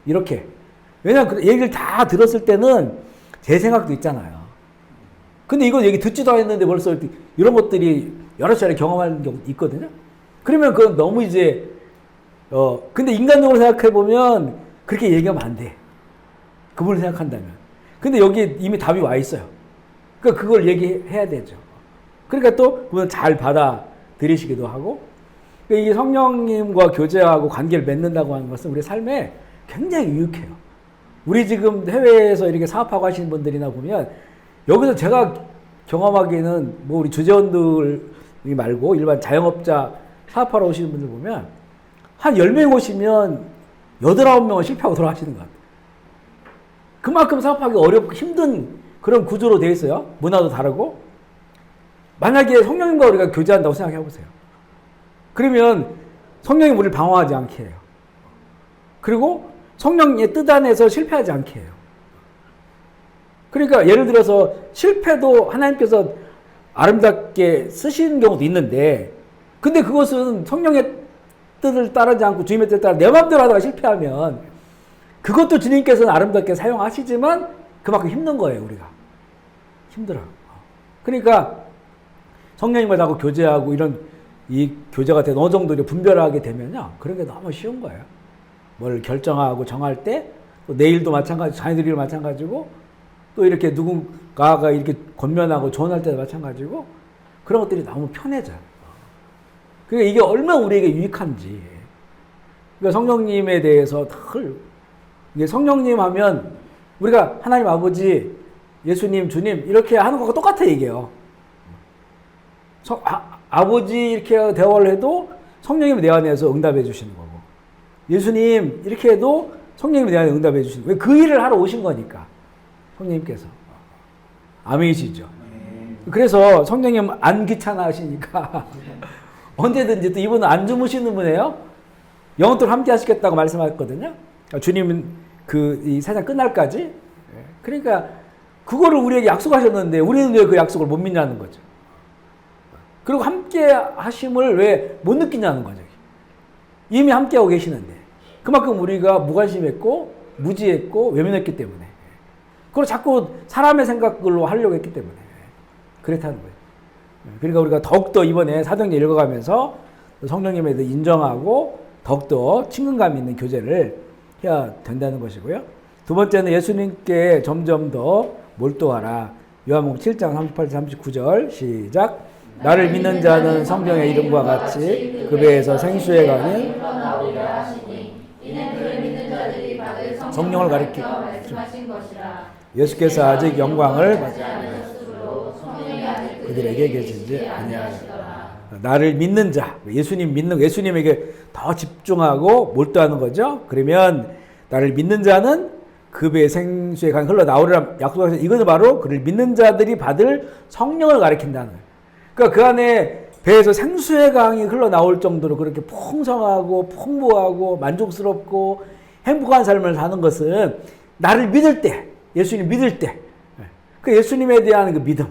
이렇게. 왜냐하면 그 얘기를 다 들었을 때는 제 생각도 있잖아요. 근데 이건 얘기 듣지도 않았는데 벌써 이런 것들이 여러 차례 경험하는 경우 있거든요. 그러면 그건 너무 이제 근데 인간적으로 생각해보면 그렇게 얘기하면 안 돼. 그분을 생각한다면. 근데 여기 이미 답이 와 있어요. 그러니까 그걸 얘기해야 되죠. 그러니까 또 그분 잘 받아들이시기도 하고 그러니까 이게 성령님과 교제하고 관계를 맺는다고 하는 것은 우리 삶에 굉장히 유익해요. 우리 지금 해외에서 이렇게 사업하고 하시는 분들이나 보면 여기서 제가 경험하기에는 뭐 우리 주재원들 말고 일반 자영업자 사업하러 오시는 분들 보면 한 10명 오시면 8, 9명은 실패하고 돌아가시는 것 같아요. 그만큼 사업하기 어렵고 힘든 그런 구조로 되어 있어요. 문화도 다르고. 만약에 성령님과 우리가 교제한다고 생각해 보세요. 그러면 성령이 우리를 방황하지 않게 해요. 그리고 성령의 뜻 안에서 실패하지 않게 해요. 그러니까 예를 들어서 실패도 하나님께서 아름답게 쓰시는 경우도 있는데 근데 그것은 성령의 뜻을 따르지 않고 주님의 뜻을 따라 내 마음대로 하다가 실패하면 그것도 주님께서는 아름답게 사용하시지만 그만큼 힘든 거예요, 우리가. 힘들어요. 그러니까 성령님과 자꾸 교제하고 이런 이 교제가 어느 정도 분별하게 되면요. 그런 게 너무 쉬운 거예요. 뭘 결정하고 정할 때, 또 내일도 마찬가지, 자녀들이 마찬가지고, 또 이렇게 누군가가 이렇게 권면하고 조언할 때도 마찬가지고, 그런 것들이 너무 편해져요. 그러니까 이게 얼마나 우리에게 유익한지. 그러니까 성령님에 대해서 이게 성령님 하면 우리가 하나님 아버지, 예수님, 주님 이렇게 하는 것과 똑같아 이게요. 아버지 이렇게 대화를 해도 성령님이 내 안에서 응답해 주시는 거고, 예수님 이렇게 해도 성령님이 내 안에 응답해 주시는 거고, 그 일을 하러 오신 거니까 성령님께서. 아멘이시죠. 그래서 성령님 안 귀찮아 하시니까 언제든지, 또 이분은 안 주무시는 분이에요. 영원토록 함께 하시겠다고 말씀하셨거든요. 주님은 이 세상 끝날까지. 그러니까 그거를 우리에게 약속하셨는데 우리는 왜 그 약속을 못 믿냐는 거죠. 그리고 함께 하심을 왜 못 느끼냐는 거죠. 이미 함께하고 계시는데 그만큼 우리가 무관심했고 무지했고 외면했기 때문에, 그걸 자꾸 사람의 생각으로 하려고 했기 때문에 그렇다는 거예요. 그러니까 우리가 더욱더 이번에 사도행전 읽어가면서 성령님에 대해 인정하고 더욱더 친근감 있는 교제를 해야 된다는 것이고요. 두 번째는 예수님께 점점 더 몰두하라. 요한복음 7장 38절 39절 시작. 나를 믿는 자는 성경의 이름과 같이 그 배에서 생수의 강이 성령을 가리키고 예수께서 아직 영광을 받지 않으셨으므로 그들에게 계신지 아니하시더라. 나를 믿는 자, 예수님 믿는, 예수님에게 더 집중하고 몰두하는 거죠. 그러면 나를 믿는 자는 그 배의 생수의 강이 흘러나오리라 약속하셔서, 이것은 바로 그를 믿는 자들이 받을 성령을 가리킨다는 거예요. 그러니까 그 안에 배에서 생수의 강이 흘러나올 정도로 그렇게 풍성하고 풍부하고 만족스럽고 행복한 삶을 사는 것은 나를 믿을 때, 예수님 믿을 때, 그 예수님에 대한 그 믿음,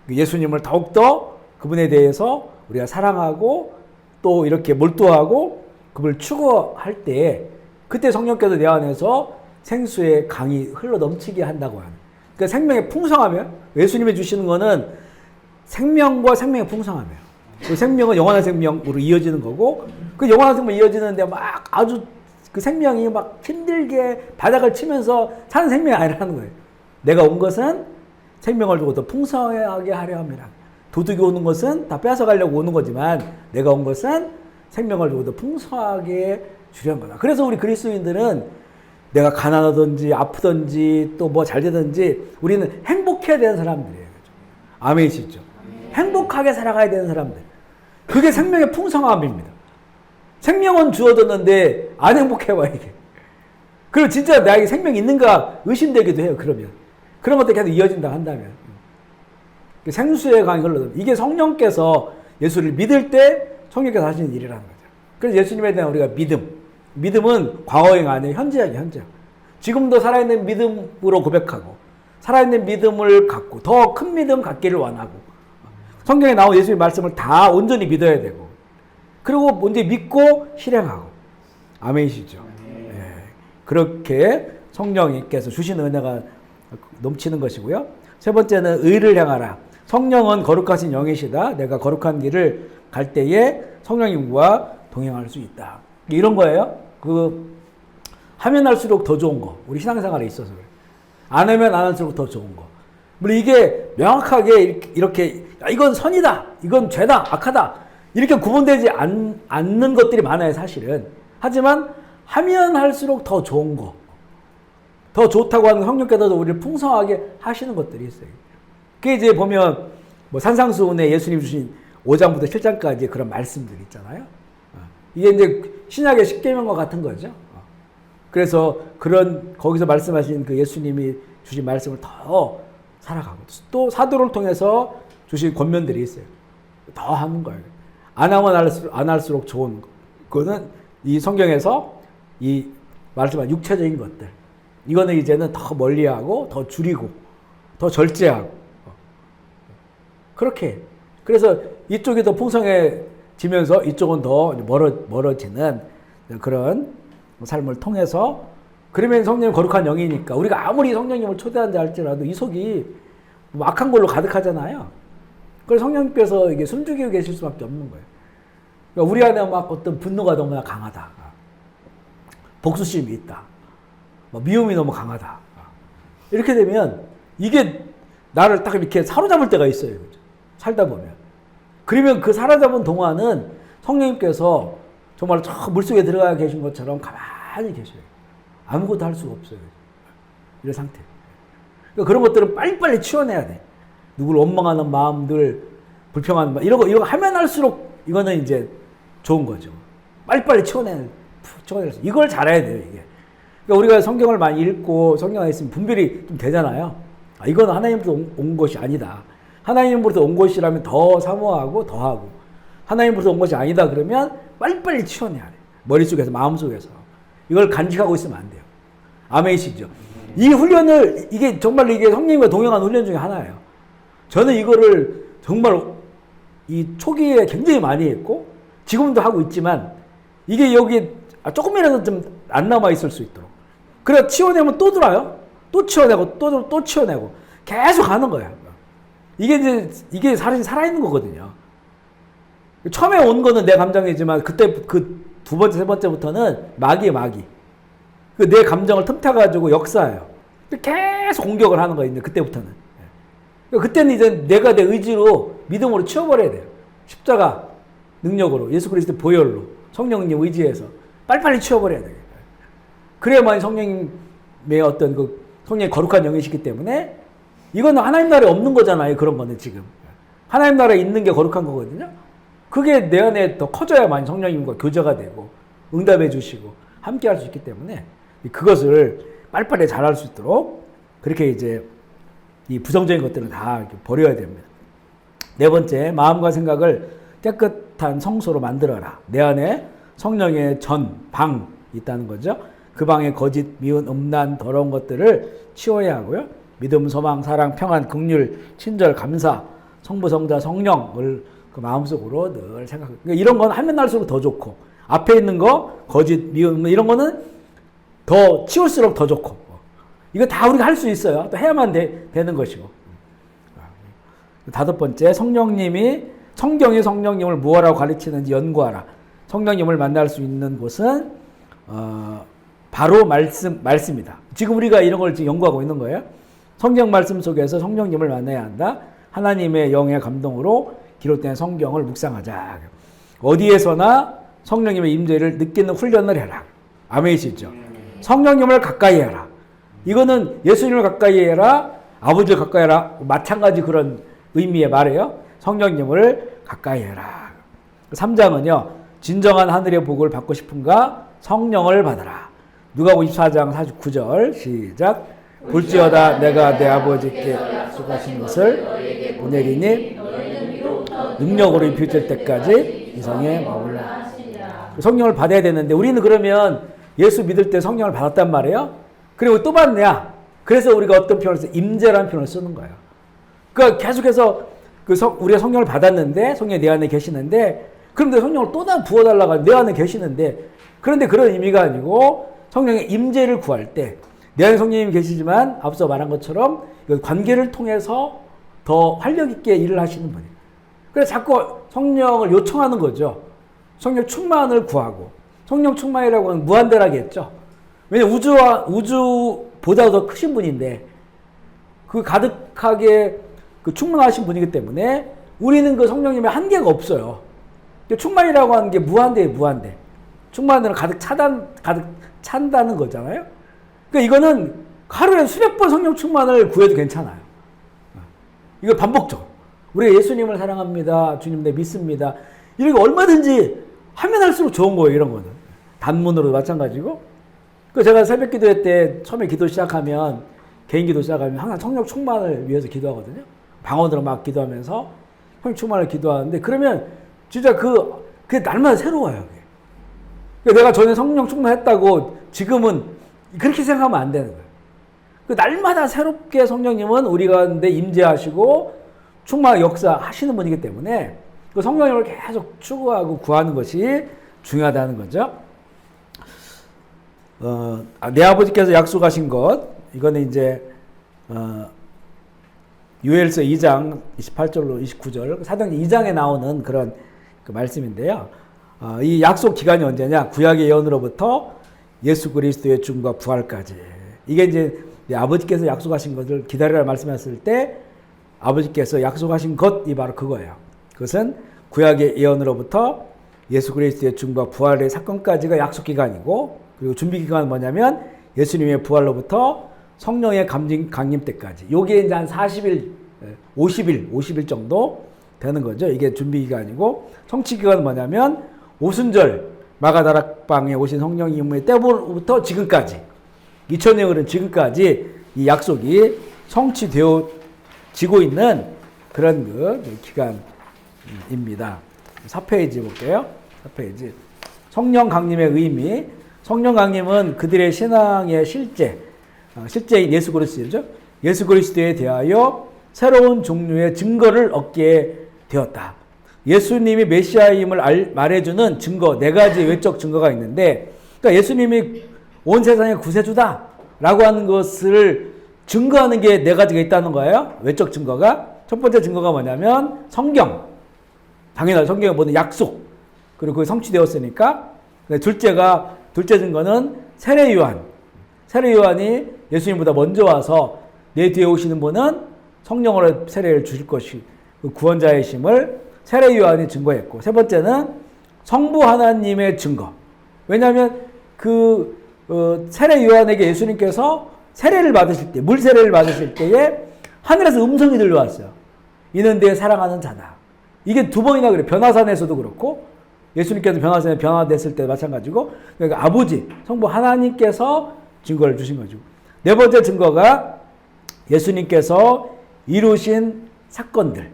예수님을 더욱더 그분에 대해서 우리가 사랑하고 또 이렇게 몰두하고 그분을 추구할 때, 그때 성령께서 내 안에서 생수의 강이 흘러 넘치게 한다고 하는. 그러니까 생명의 풍성하면, 예수님이 주시는 거는 생명과 생명의 풍성함이에요. 그 생명은 영원한 생명으로 이어지는 거고, 그 영원한 생명 이어지는데 막 아주 그 생명이 막 힘들게 바닥을 치면서 사는 생명이 아니라는 거예요. 내가 온 것은 생명을 주고 더 풍성하게 하려 함이라. 도둑이 오는 것은 다 뺏어가려고 오는 거지만 내가 온 것은 생명을 주고 더 풍성하게 주려는 거다. 그래서 우리 그리스도인들은 내가 가난하든지 아프든지 또 뭐 잘 되든지 우리는 행복해야 되는 사람들이에요. 아멘이시죠? 행복하게 살아가야 되는 사람들. 그게 생명의 풍성함입니다. 생명은 주어졌는데 안 행복해와 이게. 그리고 진짜 나에게 생명이 있는가 의심되기도 해요. 그런 것들이 계속 이어진다 한다면. 생수의 강이 흘러도 이게 성령께서 예수를 믿을 때 성령께서 하시는 일이라는 거죠. 그래서 예수님에 대한 우리가 믿음은 과거형 아니에요. 현재형이에요. 현재. 지금도 살아있는 믿음으로 고백하고 살아있는 믿음을 갖고 더 큰 믿음 갖기를 원하고 성경에 나온 예수의 말씀을 다 온전히 믿어야 되고 그리고 먼저 믿고 실행하고. 아멘이시죠? 네. 그렇게 성령님께서 주시는 은혜가 넘치는 것이고요. 세 번째는 의를 향하라. 성령은 거룩하신 영이시다. 내가 거룩한 길을 갈 때에 성령님과 동행할 수 있다. 이런 거예요. 하면 할수록 더 좋은 거. 우리 신앙생활에 있어서 그래요. 안 하면 안 할수록 더 좋은 거. 물론 이게 명확하게 이렇게 이건 선이다, 이건 죄다, 악하다 이렇게 구분되지 않는 것들이 많아요, 사실은. 하지만 하면 할수록 더 좋은 거, 더 좋다고 하는 성령께서도 우리를 풍성하게 하시는 것들이 있어요. 그게 이제 보면 뭐 산상수훈에 예수님 주신 5장부터 7장까지 그런 말씀들이 있잖아요. 이게 이제 신약의 십계명과 같은 거죠. 그래서 거기서 말씀하신 그 예수님이 주신 말씀을 더 살아가고 또 사도를 통해서 주신 권면들이 있어요. 더 하는 거예요. 안 하면 안 할수록 좋은 거. 그거는 이 성경에서 이 말씀한 육체적인 것들. 이거는 이제는 더 멀리하고 더 줄이고 더 절제하고 그렇게. 그래서 이쪽이 더 풍성해지면서 이쪽은 더 멀어지는 그런 삶을 통해서 그러면 성령님 거룩한 영이니까 우리가 아무리 성령님을 초대한다 할지라도 이 속이 뭐 악한 걸로 가득하잖아요. 그래서 성령님께서 이게 숨죽이고 계실 수밖에 없는 거예요. 그러니까 우리 안에 막 어떤 분노가 너무나 강하다. 복수심이 있다. 미움이 너무 강하다. 이렇게 되면 이게 나를 딱 이렇게 사로잡을 때가 있어요. 살다 보면. 그러면 그 사로잡은 동안은 성령님께서 정말 저 물속에 들어가 계신 것처럼 가만히 계셔요. 아무것도 할 수가 없어요. 이런 상태. 그러니까 그런 것들은 빨리빨리 치워내야 돼. 누구를 원망하는 마음들, 불평하는 마음, 이런 거 하면 할수록 이거는 이제 좋은 거죠. 빨리빨리 치워내서 이걸 잘해야 돼요, 이게. 그러니까 우리가 성경을 많이 읽고 성경 안에 있으면 분별이 좀 되잖아요. 이건 하나님부터 온 것이 아니다. 하나님으로부터 온 것이라면 더 사모하고 더 하고, 하나님으로부터 온 것이 아니다 그러면 빨리빨리 치워내야 돼. 머릿속에서, 마음속에서. 이걸 간직하고 있으면 안 돼요. 아멘이시죠? 이 훈련을, 이게 정말 이게 성령님과 동행하는 훈련 중에 하나예요. 저는 이거를 정말 이 초기에 굉장히 많이 했고, 지금도 하고 있지만, 이게 여기 조금이라도 좀 안 남아 있을 수 있도록. 그래, 치워내면 또 들어요. 또 치워내고, 또 치워내고. 계속 가는 거예요. 이게 살아있는 거거든요. 처음에 온 거는 내 감정이지만, 그때 그 두 번째, 세 번째부터는 마귀예요, 마귀. 내 감정을 틈타가지고 역사예요. 계속 공격을 하는 거예요, 그때부터는. 그때는 이제 내가 내 의지로, 믿음으로 치워버려야 돼요. 십자가 능력으로, 예수 그리스도 보혈로, 성령님 의지해서 빨리빨리 치워버려야 돼요. 그래야만 성령님의 어떤 그 성령의 거룩한 영이시기 때문에 이거는 하나님 나라에 없는 거잖아요. 그런 거는 지금. 하나님 나라에 있는 게 거룩한 거거든요. 그게 내 안에 더 커져야만 성령님과 교제가 되고 응답해 주시고 함께 할 수 있기 때문에 그것을 빨리빨리 잘할 수 있도록 그렇게 이제 이 부정적인 것들은 다 버려야 됩니다. 네 번째, 마음과 생각을 깨끗한 성소로 만들어라. 내 안에 성령의 방 있다는 거죠. 그 방에 거짓, 미운, 음란, 더러운 것들을 치워야 하고요. 믿음, 소망, 사랑, 평안, 긍휼, 친절, 감사, 성부, 성자, 성령을 그 마음속으로 늘 생각하고. 그러니까 이런 건 하면 할수록 더 좋고, 앞에 있는 거, 거짓, 미움, 이런 거는 더 치울수록 더 좋고. 이거 다 우리가 할 수 있어요. 또 해야만 되는 것이고. 다섯 번째, 성령님이, 성경이 성령님을 무엇라고 가르치는지 연구하라. 성령님을 만날 수 있는 곳은, 바로 말씀이다. 지금 우리가 이런 걸 지금 연구하고 있는 거예요. 성경 말씀 속에서 성령님을 만나야 한다. 하나님의 영의 감동으로 기록된 성경을 묵상하자. 어디에서나 성령님의 임재를 느끼는 훈련을 해라. 아멘이시죠? 성령님을 가까이 해라. 이거는 예수님을 가까이 해라, 아버지를 가까이 해라. 마찬가지 그런 의미의 말이에요. 성령님을 가까이 해라. 3장은요. 진정한 하늘의 복을 받고 싶은가? 성령을 받아라. 누가복음 24장 49절 시작. 볼지어다 내가 내 아버지께 약속하신 것을 보내리니 능력으로 입혀질 때까지 이 성에 머물라. 성령을 받아야 되는데 우리는 그러면 예수 믿을 때 성령을 받았단 말이에요. 그리고 또 받냐? 그래서 우리가 어떤 표현을 써요? 임재라는 표현을 쓰는 거예요. 그러니까 계속해서 우리가 성령을 받았는데 성령이 내 안에 계시는데 그런데 성령을 또 부어달라고 내 안에 계시는데 그런데 그런 의미가 아니고 성령의 임재를 구할 때 내 안에 성령님이 계시지만 앞서 말한 것처럼 관계를 통해서 더 활력 있게 일을 하시는 분이에요. 그래서 자꾸 성령을 요청하는 거죠. 성령 충만을 구하고 성령 충만이라고 하면 무한대라겠죠. 왜냐하면 우주보다 더 크신 분인데 그 가득하게 그 충만하신 분이기 때문에 우리는 그 성령님의 한계가 없어요. 충만이라고 하는 게 무한대예요, 무한대. 충만은 가득 찬다는 거잖아요. 그러니까 이거는 하루에 수백 번 성령 충만을 구해도 괜찮아요. 이거 반복적으로. 우리가 예수님을 사랑합니다. 주님 내 믿습니다. 이렇게 얼마든지 하면 할수록 좋은 거예요, 이런 거는. 단문으로도 마찬가지고. 그 제가 새벽 기도회 때 처음에 기도 시작하면, 개인 기도 시작하면 항상 성령 충만을 위해서 기도하거든요. 방언으로 막 기도하면서 성령 충만을 기도하는데, 그러면 진짜 그게 날마다 새로워요. 그게. 내가 전에 성령 충만했다고 지금은 그렇게 생각하면 안 되는 거예요. 날마다 새롭게 성령님은 우리 가운데 임재하시고 충만 역사하시는 분이기 때문에 그 성령님을 계속 추구하고 구하는 것이 중요하다는 거죠. 내 아버지께서 약속하신 것, 이거는 이제 요엘서 2장 28절로 29절, 사도행전 2장에 나오는 그런 그 말씀인데요. 이 약속 기간이 언제냐? 구약의 예언으로부터 예수 그리스도의 죽음과 부활까지. 이게 이제 내 아버지께서 약속하신 것을 기다리라 말씀하셨을 때 아버지께서 약속하신 것이 바로 그거예요. 그것은 구약의 예언으로부터 예수 그리스도의 죽음과 부활의 사건까지가 약속 기간이고, 그리고 준비 기간은 뭐냐면 예수님의 부활로부터 성령의 강림 때까지. 요게 이제 한 40일, 50일 정도 되는 거죠. 이게 준비 기간이고, 성취 기간은 뭐냐면 오순절 마가다락방에 오신 성령 임무의 때부터 지금까지, 2000년에 흐른 지금까지 이 약속이 성취되어지고 있는 그런 그 기간입니다. 4페이지 볼게요. 4페이지. 성령 강림의 의미. 성령 강림은 그들의 신앙의 실제인 예수 그리스도죠. 예수 그리스도에 대하여 새로운 종류의 증거를 얻게 되었다. 예수님이 메시아임을 말해주는 증거, 4가지 외적 증거가 있는데, 그러니까 예수님이 온 세상의 구세주다 라고 하는 것을 증거하는 게 4가지가 있다는 거예요. 외적 증거가. 첫 번째 증거가 뭐냐면 성경. 당연하죠. 성경의 모든 약속. 그리고 그게 성취되었으니까. 둘째 증거는 세례 요한. 세례 요한이 예수님보다 먼저 와서 내 뒤에 오시는 분은 성령으로 세례를 주실 것이 그 구원자의 심을 세례 요한이 증거했고, 세 번째는 성부 하나님의 증거. 왜냐하면 세례 요한에게 예수님께서 세례를 받으실 때, 물 세례를 받으실 때에 하늘에서 음성이 들려왔어요. 이는 내 사랑하는 자다. 이게 2번이나 그래요. 변화산에서도 그렇고, 예수님께서 변화산에 변화됐을 때 마찬가지고, 그러니까 아버지, 성부 하나님께서 증거를 주신 거죠. 네 번째 증거가 예수님께서 이루신 사건들.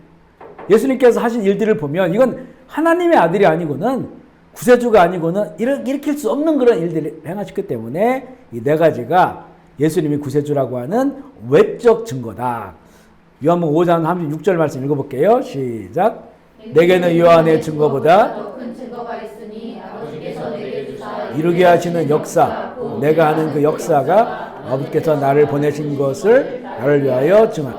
예수님께서 하신 일들을 보면 이건 하나님의 아들이 아니고는, 구세주가 아니고는 일으킬 수 없는 그런 일들을 행하셨기 때문에 이 4가지가 예수님이 구세주라고 하는 외적 증거다. 요한복음 5장 36절 말씀 읽어볼게요. 시작. 내게는 요한의 증거보다 이루게 하시는 역사, 내가 하는 그 역사가 아버지께서 나를 보내신 것을 나를 위하여 증언.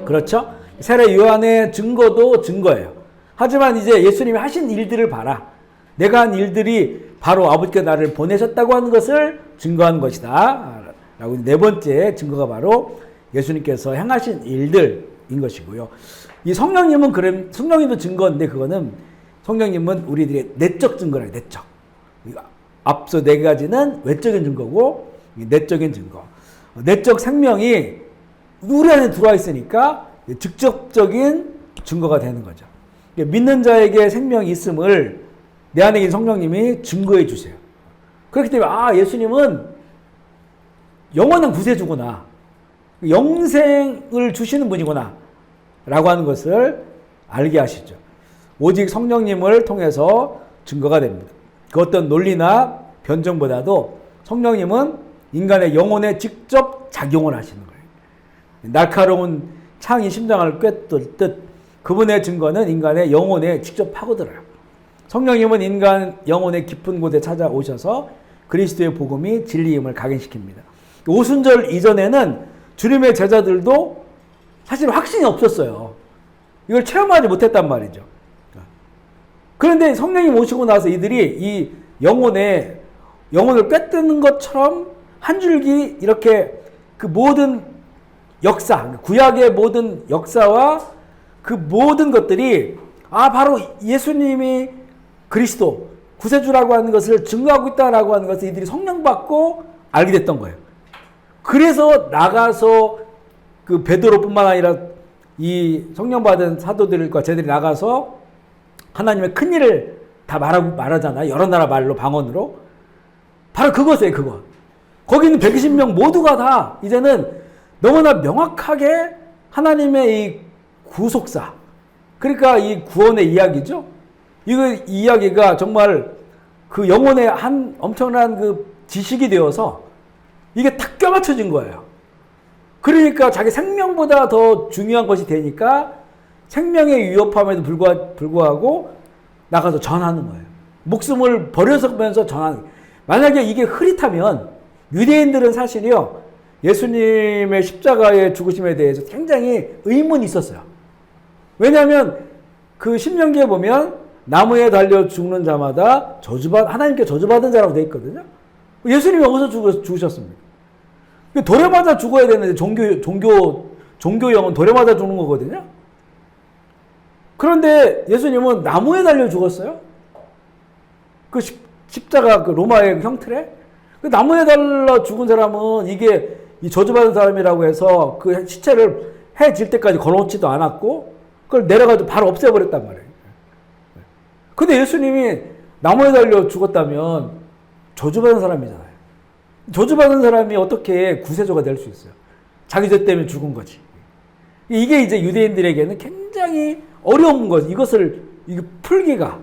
그렇죠? 세례 요한의 증거도 증거예요. 하지만 이제 예수님이 하신 일들을 봐라. 내가 한 일들이 바로 아버지께서 나를 보내셨다고 하는 것을 증거하는 것이다. 라고 4번째 증거가 바로 예수님께서 행하신 일들인 것이고요. 이 성령님도 증거인데, 그거는 성령님은 우리들의 내적 증거라요. 내적. 앞서 4가지는 외적인 증거고, 내적인 증거. 내적 생명이 우리 안에 들어와 있으니까 직접적인 증거가 되는 거죠. 믿는 자에게 생명이 있음을 내 안에 있는 성령님이 증거해 주세요. 그렇기 때문에 예수님은 영원한 구세주구나, 영생을 주시는 분이구나 라고 하는 것을 알게 하시죠. 오직 성령님을 통해서 증거가 됩니다. 그 어떤 논리나 변정보다도 성령님은 인간의 영혼에 직접 작용을 하시는 거예요. 날카로운 창이 심장을 꿰뚫듯 그분의 증거는 인간의 영혼에 직접 파고들어요. 성령님은 인간 영혼의 깊은 곳에 찾아오셔서 그리스도의 복음이 진리임을 각인시킵니다. 오순절 이전에는 주님의 제자들도 사실 확신이 없었어요. 이걸 체험하지 못했단 말이죠. 그런데 성령이 오시고 나서 이들이 이 영혼을 꿰뜨는 것처럼 한 줄기 이렇게 그 모든 역사, 구약의 모든 역사와 그 모든 것들이 바로 예수님이 그리스도, 구세주라고 하는 것을 증거하고 있다라고 하는 것을 이들이 성령 받고 알게 됐던 거예요. 그래서 나가서 그 베드로뿐만 아니라 이 성령 받은 사도들과 쟤들이 나가서 하나님의 큰 일을 다 말하잖아요. 여러 나라 말로, 방언으로. 바로 그것이에요, 그거. 거기 있는 120명 모두가 다 이제는 너무나 명확하게 하나님의 이 구속사, 그러니까 이 구원의 이야기죠. 이 이야기가 정말 그 영혼의 한 엄청난 그 지식이 되어서 이게 탁 껴맞춰진 거예요. 그러니까 자기 생명보다 더 중요한 것이 되니까 생명의 위협함에도 불구하고 나가서 전하는 거예요. 목숨을 버려서면서 전하는 거예요. 만약에 이게 흐릿하면 유대인들은 사실요, 예수님의 십자가의 죽으심에 대해서 굉장히 의문이 있었어요. 왜냐하면 그 신명기에 보면 나무에 달려 죽는 자마다 하나님께 저주받은 자라고 되어 있거든요. 예수님이 어디서 죽으셨습니까? 돌에 맞아 죽어야 되는데 종교형은 돌에 맞아 죽는 거거든요. 그런데 예수님은 나무에 달려 죽었어요. 그 십자가 그 로마의 형틀에 그 나무에 달려 죽은 사람은 이게 이 저주받은 사람이라고 해서 그 시체를 해 질 때까지 걸어놓지도 않았고 그걸 내려가지고 바로 없애버렸단 말이에요. 근데 예수님이 나무에 달려 죽었다면 저주받은 사람이잖아요. 저주받은 사람이 어떻게 구세주가 될 수 있어요? 자기 죄 때문에 죽은 거지. 이게 이제 유대인들에게는 굉장히 어려운 거지. 이것을 풀기가.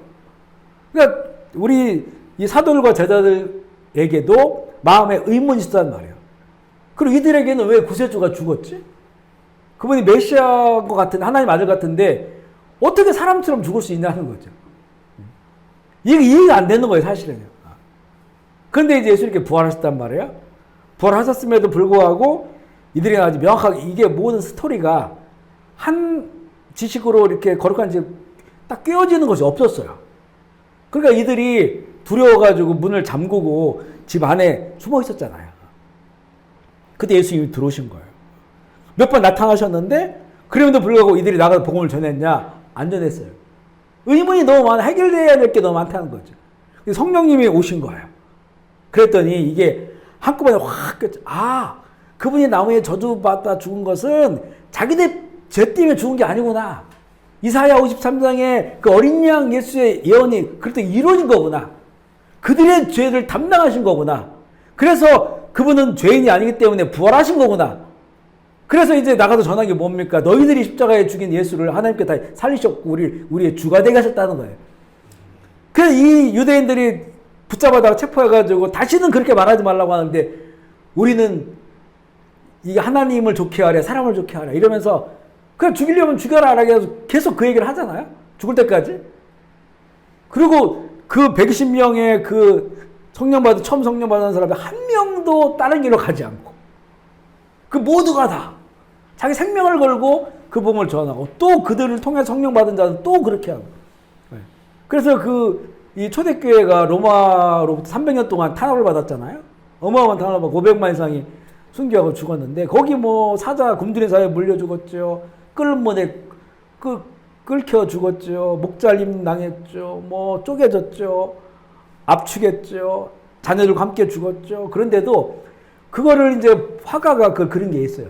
그러니까 우리 이 사도들과 제자들에게도 마음에 의문이 있었단 말이에요. 그리고 이들에게는 왜 구세주가 죽었지? 그분이 메시아인 것 같은, 하나님 아들 같은데 어떻게 사람처럼 죽을 수 있냐는 거죠. 이게 이해가 안 되는 거예요, 사실은요. 그런데 이제 예수님께 부활하셨단 말이에요. 부활하셨음에도 불구하고 이들이 아주 명확하게 이게 모든 스토리가 한 지식으로 이렇게 거룩한 집 딱 꿰어지는 것이 없었어요. 그러니까 이들이 두려워가지고 문을 잠그고 집 안에 숨어 있었잖아요. 그때 예수님이 들어오신 거예요. 몇 번 나타나셨는데 그럼에도 불구하고 이들이 나가서 복음을 전했냐? 안 전했어요. 의문이 너무 많아. 해결돼야 될 게 너무 많다는 거죠. 성령님이 오신 거예요. 그랬더니 이게 한꺼번에 확 꼈죠. 아, 그분이 나무에 저주받아 죽은 것은 자기들 죄 때문에 죽은 게 아니구나. 이사야 53장에 그 어린 양 예수의 예언이 그때 이루어진 거구나. 그들의 죄를 담당하신 거구나. 그래서 그분은 죄인이 아니기 때문에 부활하신 거구나. 그래서 이제 나가서 전한 게 뭡니까? 너희들이 십자가에 죽인 예수를 하나님께 다 살리셨고 우리의 주가 되게 하셨다는 거예요. 그래서 이 유대인들이 붙잡아다가 체포해가지고 다시는 그렇게 말하지 말라고 하는데 우리는 이게 하나님을 좋게 하랴 사람을 좋게 하랴 이러면서 그냥 죽이려면 죽여라 라고 계속 그 얘기를 하잖아요. 죽을 때까지. 그리고 그 120명의 그 처음 성령 받은 사람이 한 명도 다른 길로 가지 않고 그 모두가 다 자기 생명을 걸고 그 복음을 전하고 또 그들을 통해 성령 받은 자는 또 그렇게 하고. 그래서 이 초대교회가 로마로부터 300년 동안 탄압을 받았잖아요. 어마어마한 탄압을 받고 500만 이상이 순교하고 죽었는데 거기 뭐 사자 굶주린 사회에 물려 죽었죠. 끓는 문에 끓겨 죽었죠. 목잘림 당했죠. 뭐 쪼개졌죠. 압축했죠. 자녀들과 함께 죽었죠. 그런데도 그거를 이제 화가가 그런 게 있어요.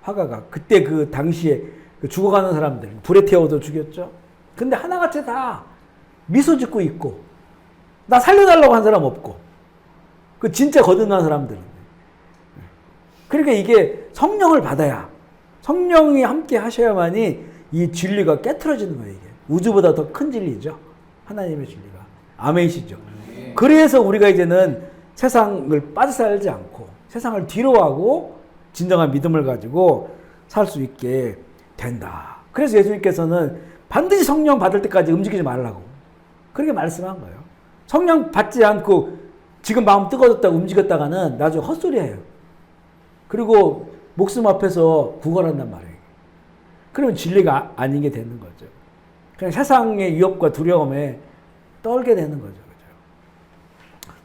화가가 그때 그 당시에 죽어가는 사람들 불에 태워도 죽였죠. 근데 하나같이 다 미소 짓고 있고 나 살려달라고 한 사람 없고 그 진짜 거듭난 사람들. 그러니까 이게 성령을 받아야 성령이 함께 하셔야만이 이 진리가 깨트려지는 거예요. 이게 우주보다 더 큰 진리죠. 하나님의 진리가 아멘이시죠. 그래서 우리가 이제는 세상을 빠져 살지 않고 세상을 뒤로하고 진정한 믿음을 가지고 살 수 있게 된다. 그래서 예수님께서는 반드시 성령 받을 때까지 움직이지 말라고 그렇게 말씀한 거예요. 성령 받지 않고 지금 마음 뜨거워졌다고 움직였다가는 나중에 헛소리예요. 그리고 목숨 앞에서 구걸한단 말이에요. 그러면 진리가 아닌 게 되는 거죠. 그냥 세상의 위협과 두려움에 떨게 되는 거죠.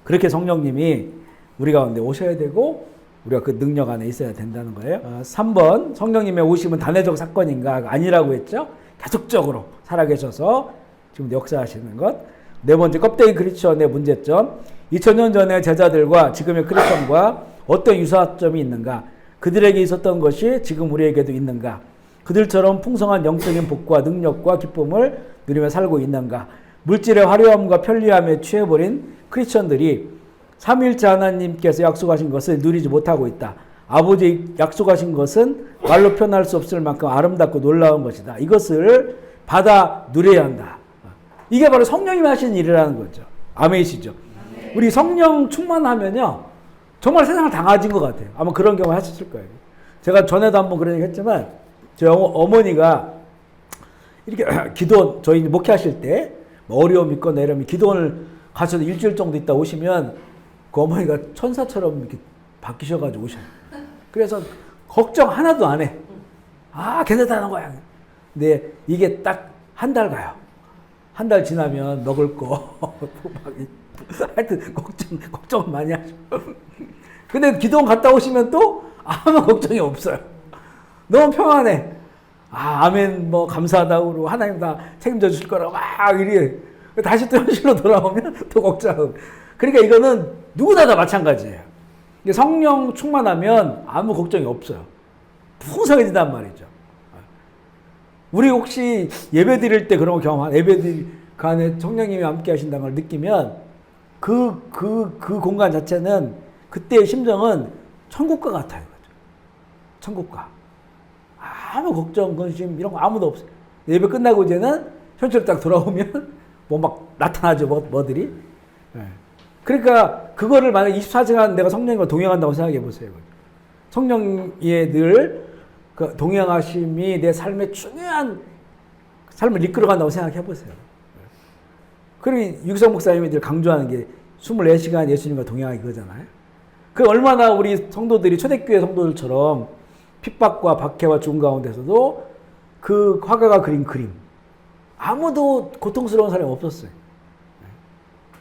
그렇게 성령님이 우리 가운데 오셔야 되고 우리가 그 능력 안에 있어야 된다는 거예요. 3번 성령님의 오심은 단회적 사건인가? 아니라고 했죠. 계속적으로 살아계셔서 지금 역사하시는 것. 네 번째 껍데기 크리스천의 문제점. 2000년 전의 제자들과 지금의 크리스천과 어떤 유사점이 있는가? 그들에게 있었던 것이 지금 우리에게도 있는가? 그들처럼 풍성한 영적인 복과 능력과 기쁨을 누리며 살고 있는가? 물질의 화려함과 편리함에 취해버린 크리스천들이 삼위일체 하나님께서 약속하신 것을 누리지 못하고 있다. 아버지 약속하신 것은 말로 표현할 수 없을 만큼 아름답고 놀라운 것이다. 이것을 받아 누려야 한다. 이게 바로 성령님이 하시는 일이라는 거죠. 아멘이시죠? 우리 성령 충만하면요. 정말 세상을 다 가진 것 같아요. 아마 그런 경우 하셨을 거예요. 제가 전에도 한번 그런 얘기 했지만 저희 어머니가 이렇게 기도원 저희 목회하실 때 어려움 있거나 이러면 기도원을 가셔서 일주일 정도 있다 오시면 그 어머니가 천사처럼 이렇게 바뀌셔가지고 오셔요. 그래서 걱정 하나도 안 해. 아, 괜찮다는 거야. 근데 이게 딱 한 달 가요. 한 달 지나면 먹을 거. 하여튼 걱정 많이 하죠. 근데 기도원 갔다 오시면 또 아무 걱정이 없어요. 너무 평안해. 아, 아멘, 뭐, 감사하다고 그러고, 하나님 다 책임져 주실 거라고 막 이래. 다시 또 현실로 돌아오면 또 걱정하고. 그러니까 이거는 누구나 다 마찬가지예요. 성령 충만하면 아무 걱정이 없어요. 풍성해진단 말이죠. 우리 혹시 예배 드릴 때 그런 거 경험한, 예배 드릴 그 안에 성령님이 함께 하신다는 걸 느끼면 그 공간 자체는 그때의 심정은 천국과 같아요. 천국과. 아무 걱정, 근심 이런 거 아무도 없어요. 예배 끝나고 이제는 현실 딱 돌아오면 뭐 막 나타나죠. 뭐들이. 그러니까 그거를 만약 24시간 내가 성령님과 동행한다고 생각해 보세요. 성령의 늘 그 동행하심이 내 삶의 중요한 삶을 이끌어간다고 생각해 보세요. 그리고 유기성 목사님이 늘 강조하는 게 24시간 예수님과 동행하기 그거잖아요. 그 얼마나 우리 성도들이 초대교회 성도들처럼 핍박과 박해와 죽음 가운데서도 그 화가가 그린 그림 아무도 고통스러운 사람이 없었어요.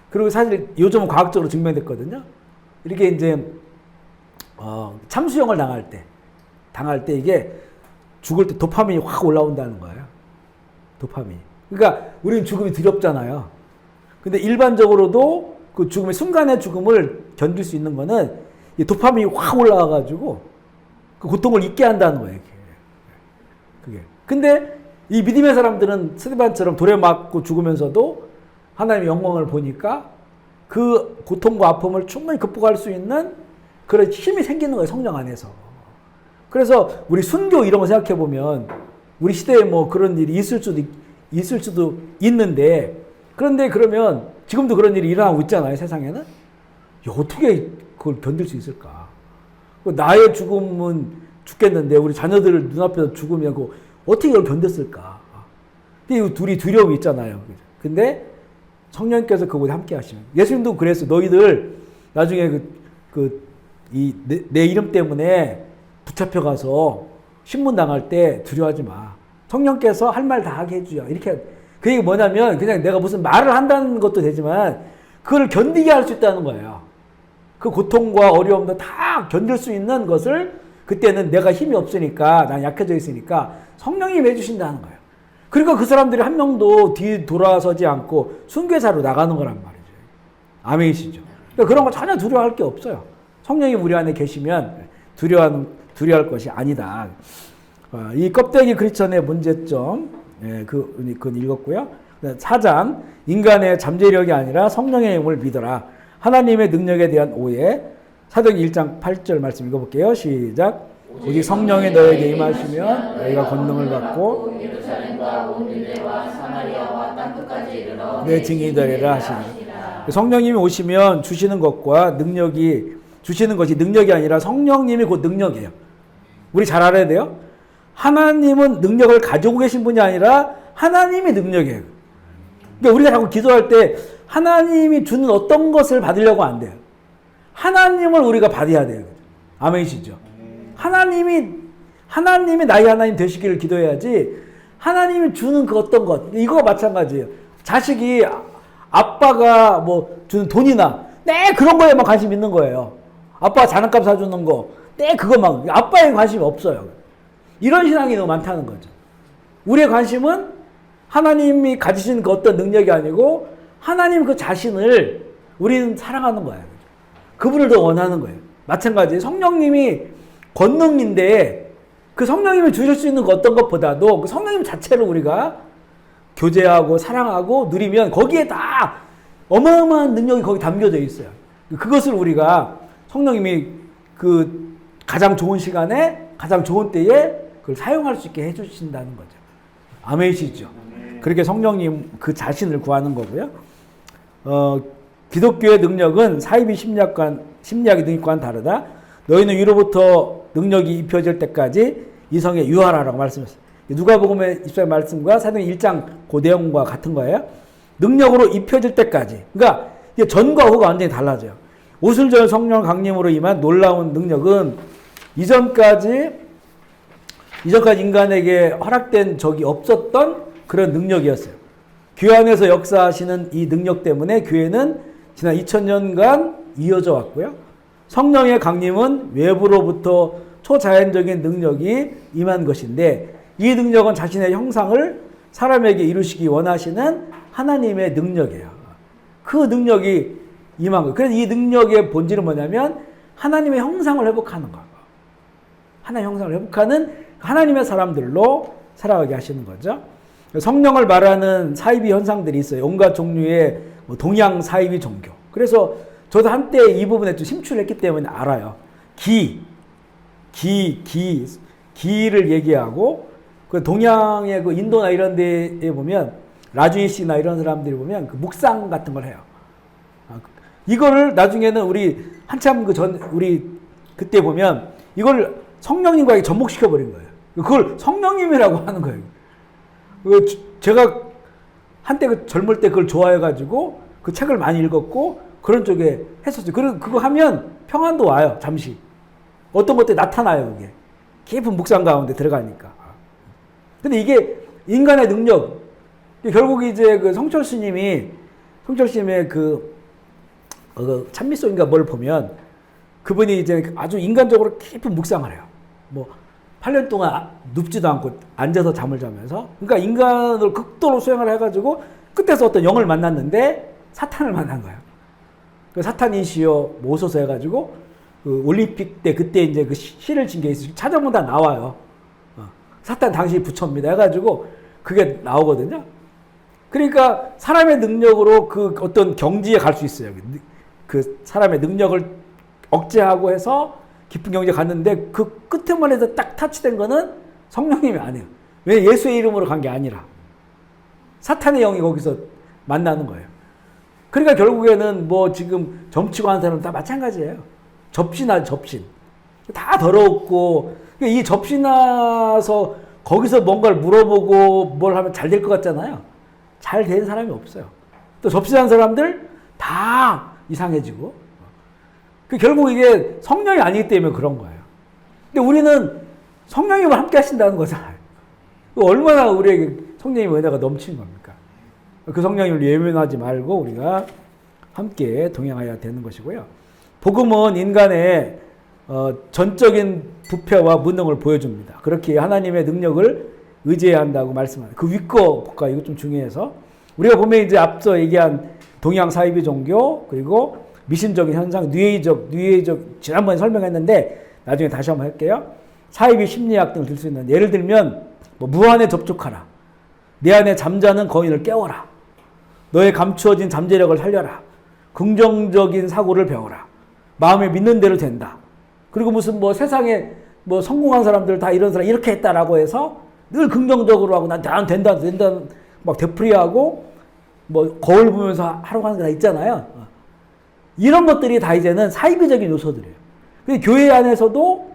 그리고 사실 요즘은 과학적으로 증명됐거든요. 이렇게 이제 참수형을 당할 때 이게 죽을 때 도파민이 확 올라온다는 거예요. 도파민. 그러니까 우리는 죽음이 두렵잖아요. 근데 일반적으로도 그 죽음의 순간의 죽음을 견딜 수 있는 거는 이 도파민이 확 올라와가지고 그 고통을 잊게 한다는 거예요. 그게. 근데 이 믿음의 사람들은 스데반처럼 돌에 맞고 죽으면서도 하나님의 영광을 보니까 그 고통과 아픔을 충분히 극복할 수 있는 그런 힘이 생기는 거예요. 성령 안에서. 그래서 우리 순교 이런 거 생각해 보면 우리 시대에 뭐 그런 일이 있을 수도 있는데 그런데 그러면 지금도 그런 일이 일어나고 있잖아요. 세상에는. 어떻게 그걸 견딜 수 있을까? 나의 죽음은 죽겠는데 우리 자녀들 눈앞에서 죽으면 어떻게 이걸 견뎠을까? 이 둘이 두려움이 있잖아요. 근데 성령님께서 그곳에 함께 하시면 예수님도 그랬어요. 너희들 나중에 내 이름 때문에 붙잡혀가서 신문 당할 때 두려워하지 마. 성령께서 할 말 다 하게 해주요. 이렇게 그 얘기 뭐냐면 그냥 내가 무슨 말을 한다는 것도 되지만 그걸 견디게 할 수 있다는 거예요. 그 고통과 어려움도 다 견딜 수 있는 것을 그때는 내가 힘이 없으니까 난 약해져 있으니까 성령님이 해주신다는 거예요. 그러니까 그 사람들이 한 명도 뒤 돌아서지 않고 순교사로 나가는 거란 말이죠. 아멘이시죠. 그러니까 그런 거 전혀 두려워할 게 없어요. 성령이 우리 안에 계시면 두려워할 것이 아니다. 이 껍데기 크리스천의 문제점, 그건 읽었고요. 4장, 인간의 잠재력이 아니라 성령의 힘을 믿어라. 하나님의 능력에 대한 오해. 사도행전 1장 8절 말씀 읽어볼게요. 시작. 오직 성령이 너에게 임하시면 너희가 권능을 받고 예루살렘과 온 유대와 사마리아와 땅끝까지 이르러 내 증인이 되리라 하시니. 성령님이 오시면 주시는 것과 주시는 것이 능력이 아니라 성령님이 곧 능력이에요. 우리 잘 알아야 돼요. 하나님은 능력을 가지고 계신 분이 아니라 하나님이 능력이에요. 그러니까 우리가 자꾸 기도할 때 하나님이 주는 어떤 것을 받으려고 안 돼요. 하나님을 우리가 받아야 돼요. 아멘이시죠? 하나님이 나의 하나님 되시기를 기도해야지 하나님이 주는 그 어떤 것, 이거가 마찬가지예요. 자식이 아빠가 뭐 주는 돈이나 그런 거에만 관심 있는 거예요. 아빠가 장난감 사주는 거, 그것만. 아빠에 관심이 없어요. 이런 신앙이 너무 많다는 거죠. 우리의 관심은 하나님이 가지신 그 어떤 능력이 아니고 하나님 그 자신을 우리는 사랑하는 거예요. 그분을 더 원하는 거예요. 마찬가지 성령님이 권능인데 그 성령님이 주실 수 있는 그 어떤 것보다도 그 성령님 자체를 우리가 교제하고 사랑하고 누리면 거기에 다 어마어마한 능력이 거기 담겨져 있어요. 그것을 우리가 성령님이 그 가장 좋은 시간에 가장 좋은 때에 그걸 사용할 수 있게 해주신다는 거죠. 아멘이시죠? 그렇게 성령님 그 자신을 구하는 거고요. 기독교의 능력은 사이비 심리학의 능력과는 다르다. 너희는 위로부터 능력이 입혀질 때까지 이성에 유하라라고 말씀했어요. 누가복음의 24절 말씀과 사도행전 1장 그 내용과 같은 거예요. 능력으로 입혀질 때까지. 그러니까 이게 전과 후가 완전히 달라져요. 오순절 성령 강림으로 임한 놀라운 능력은 이전까지 인간에게 허락된 적이 없었던 그런 능력이었어요. 교회 안에서 역사하시는 이 능력 때문에 교회는 지난 2000년간 이어져 왔고요. 성령의 강림은 외부로부터 초자연적인 능력이 임한 것인데, 이 능력은 자신의 형상을 사람에게 이루시기 원하시는 하나님의 능력이에요. 그 능력이 임한 거예요. 그래서 이 능력의 본질은 뭐냐면 하나님의 형상을 회복하는 거예요. 하나님의 형상을 회복하는 하나님의 사람들로 살아가게 하시는 거죠. 성령을 말하는 사이비 현상들이 있어요. 온갖 종류의 동양 사이비 종교. 그래서 저도 한때 이 부분에 좀 심취를 했기 때문에 알아요. 기를 얘기하고, 그 동양의 그 인도나 이런 데에 보면 라주이 씨나 이런 사람들이 보면 그 묵상 같은 걸 해요. 이거를 나중에는 우리 한참 우리 그때 보면 이걸 성령님과에 접목시켜 버린 거예요. 그걸 성령님이라고 하는 거예요. 제가 한때 그 젊을 때 그걸 좋아해가지고 그 책을 많이 읽었고 그런 쪽에 했었어요. 그거 하면 평안도 와요. 잠시. 어떤 것들이 나타나요. 그게 깊은 묵상 가운데 들어가니까. 근데 이게 인간의 능력. 결국 이제 그 성철 스님의 그 찬미송인가 뭘 보면 그분이 이제 아주 인간적으로 깊은 묵상을 해요. 뭐 8년 동안 눕지도 않고 앉아서 잠을 자면서, 그러니까 인간을 극도로 수행을 해가지고 끝에서 어떤 영을 만났는데 사탄을 만난 거예요. 그 사탄이시여 모소서 해가지고 그 올림픽 때 그때 이제 그 시를 진 게 있어요. 찾아보면 다 나와요. 사탄 당시 부처입니다 해가지고 그게 나오거든요. 그러니까 사람의 능력으로 그 어떤 경지에 갈 수 있어요. 그 사람의 능력을 억제하고 해서 깊은 경지에 갔는데 그 끝에만 해서 딱 타치된 거는 성령님이 아니에요. 왜? 예수의 이름으로 간 게 아니라 사탄의 영이 거기서 만나는 거예요. 그러니까 결국에는 뭐 지금 점치고 하는 사람은 다 마찬가지예요. 접신. 다 더럽고, 이 접신나서 거기서 뭔가를 물어보고 뭘 하면 잘 될 것 같잖아요. 잘 된 사람이 없어요. 또 접신한 사람들 다 이상해지고. 결국 이게 성령이 아니기 때문에 그런 거예요. 근데 우리는 성령님과 함께 하신다는 거잖아요. 얼마나 우리에게 성령님의 은혜가 넘치는 겁니까? 그 성령님을 외면하지 말고 우리가 함께 동행해야 되는 것이고요. 복음은 인간의 전적인 부패와 무능을 보여줍니다. 그렇게 하나님의 능력을 의지해야 한다고 말씀합니다. 그 윗거 볼까? 이거 좀 중요해서. 우리가 보면 이제 앞서 얘기한 동양 사이비 종교, 그리고 미신적인 현상, 뉘에이적, 지난번에 설명했는데 나중에 다시 한번 할게요. 사이비 심리학 등을 들 수 있는, 예를 들면 뭐 무한에 접촉하라, 내 안에 잠자는 거인을 깨워라, 너의 감추어진 잠재력을 살려라, 긍정적인 사고를 배워라, 마음에 믿는 대로 된다. 그리고 무슨 뭐 세상에 뭐 성공한 사람들 다 이런 사람 이렇게 했다라고 해서 늘 긍정적으로 하고 난 된다 막 되풀이하고 뭐 거울 보면서 하라고 하는 게 다 있잖아요. 이런 것들이 다 이제는 사이비적인 요소들이에요. 근데 교회 안에서도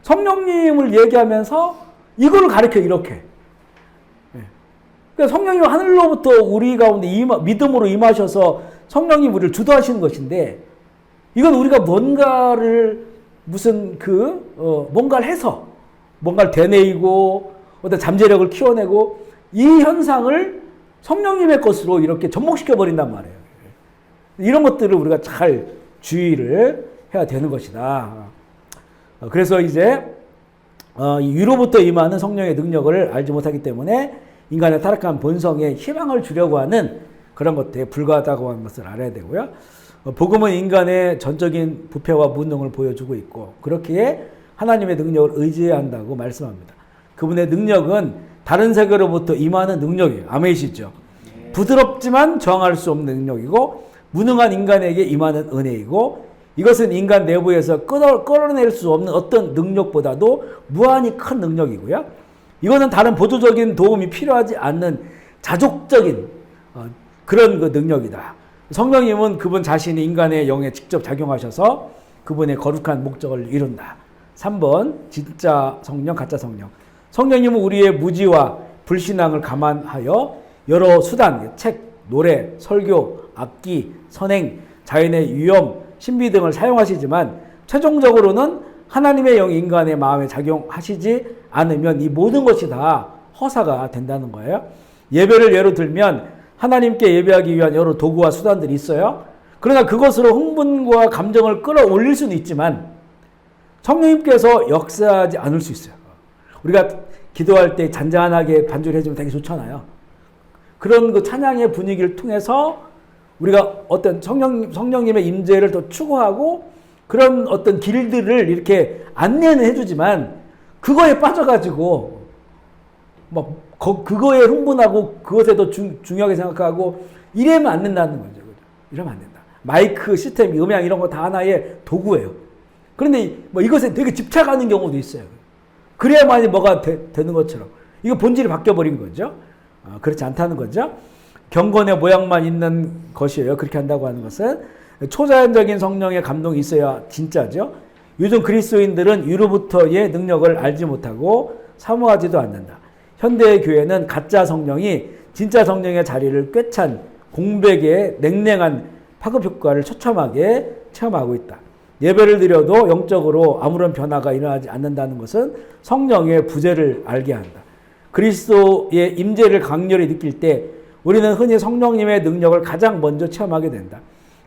성령님을 얘기하면서 이걸 가르쳐 이렇게. 그러니까 성령님 하늘로부터 우리 가운데 믿음으로 임하셔서 성령님 우리를 주도하시는 것인데, 이건 우리가 뭔가를 뭔가를 해서 뭔가를 되뇌이고 어떤 잠재력을 키워내고 이 현상을 성령님의 것으로 이렇게 접목시켜 버린단 말이에요. 이런 것들을 우리가 잘 주의를 해야 되는 것이다. 그래서 이제 위로부터 임하는 성령의 능력을 알지 못하기 때문에 인간의 타락한 본성에 희망을 주려고 하는 그런 것들에 불과하다고 하는 것을 알아야 되고요. 복음은 인간의 전적인 부패와 무능을 보여주고 있고, 그렇기에 하나님의 능력을 의지해야 한다고 말씀합니다. 그분의 능력은 다른 세계로부터 임하는 능력이에요. 아멘이시죠? 부드럽지만 저항할 수 없는 능력이고, 무능한 인간에게 임하는 은혜이고, 이것은 인간 내부에서 끌어낼 수 없는 어떤 능력보다도 무한히 큰 능력이고요. 이거는 다른 보조적인 도움이 필요하지 않는 자족적인 그런 그 능력이다. 성령님은 그분 자신이 인간의 영에 직접 작용하셔서 그분의 거룩한 목적을 이룬다. 3번 진짜 성령, 가짜 성령. 성령님은 우리의 무지와 불신앙을 감안하여 여러 수단, 책, 노래, 설교, 악기, 선행, 자연의 위험, 신비 등을 사용하시지만 최종적으로는 하나님의 영이 인간의 마음에 작용하시지 않으면 이 모든 것이 다 허사가 된다는 거예요. 예배를 예로 들면 하나님께 예배하기 위한 여러 도구와 수단들이 있어요. 그러나 그것으로 흥분과 감정을 끌어올릴 수는 있지만 성령님께서 역사하지 않을 수 있어요. 우리가 기도할 때 잔잔하게 반주해주면 되게 좋잖아요. 그런 그 찬양의 분위기를 통해서 우리가 어떤 성령님의 임재를 더 추구하고 그런 어떤 길들을 이렇게 안내는 해주지만 그거에 빠져가지고 그거에 흥분하고 그것에 더 중요하게 생각하고 이러면 안 된다는 거죠. 이러면 안 된다. 마이크 시스템, 음향 이런 거 다 하나의 도구예요. 그런데 이것에 되게 집착하는 경우도 있어요. 그래야만이 뭐가 되는 것처럼. 이거 본질이 바뀌어버린 거죠. 그렇지 않다는 거죠. 경건의 모양만 있는 것이에요. 그렇게 한다고 하는 것은 초자연적인 성령의 감동이 있어야 진짜죠. 요즘 그리스도인들은 위로부터의 능력을 알지 못하고 사모하지도 않는다. 현대의 교회는 가짜 성령이 진짜 성령의 자리를 꿰찬 공백의 냉랭한 파급 효과를 처참하게 체험하고 있다. 예배를 드려도 영적으로 아무런 변화가 일어나지 않는다는 것은 성령의 부재를 알게 한다. 그리스도의 임재를 강렬히 느낄 때 우리는 흔히 성령님의 능력을 가장 먼저 체험하게 된다.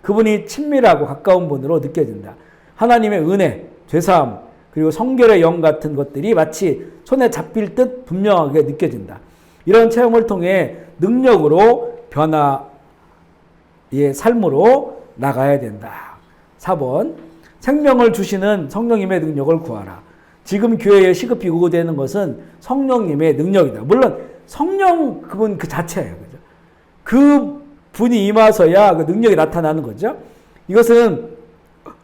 그분이 친밀하고 가까운 분으로 느껴진다. 하나님의 은혜, 죄사함, 그리고 성결의 영 같은 것들이 마치 손에 잡힐 듯 분명하게 느껴진다. 이런 체험을 통해 능력으로 변화의 삶으로 나가야 된다. 4번, 생명을 주시는 성령님의 능력을 구하라. 지금 교회에 시급히 요구되는 것은 성령님의 능력이다. 물론 성령 그분 그 자체예요. 그죠? 그 분이 임하서야 그 능력이 나타나는 거죠. 이것은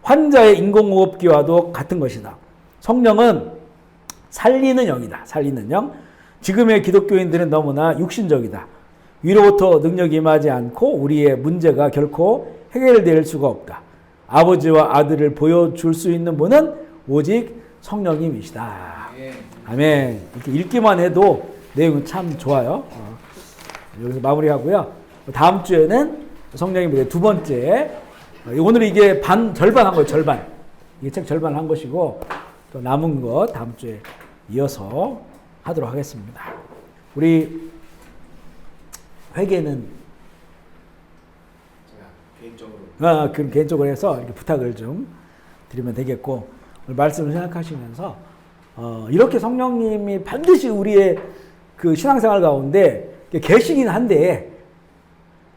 환자의 인공호흡기와도 같은 것이다. 성령은 살리는 영이다. 살리는 영. 지금의 기독교인들은 너무나 육신적이다. 위로부터 능력이 임하지 않고 우리의 문제가 결코 해결될 수가 없다. 아버지와 아들을 보여줄 수 있는 분은 오직 성령님이시다. 아멘. 이렇게 읽기만 해도 내용은 참 좋아요. 여기서 마무리하고요. 다음 주에는 성령님의 두 번째. 오늘 이게 절반 한 거예요. 절반. 이게 책 절반 한 것이고 또 남은 거 다음 주에 이어서 하도록 하겠습니다. 우리 회계는 제가 개인적으로 해서 이렇게 부탁을 좀 드리면 되겠고 오늘 말씀을 생각하시면서 이렇게 성령님이 반드시 우리의 그 신앙생활 가운데 계시긴 한데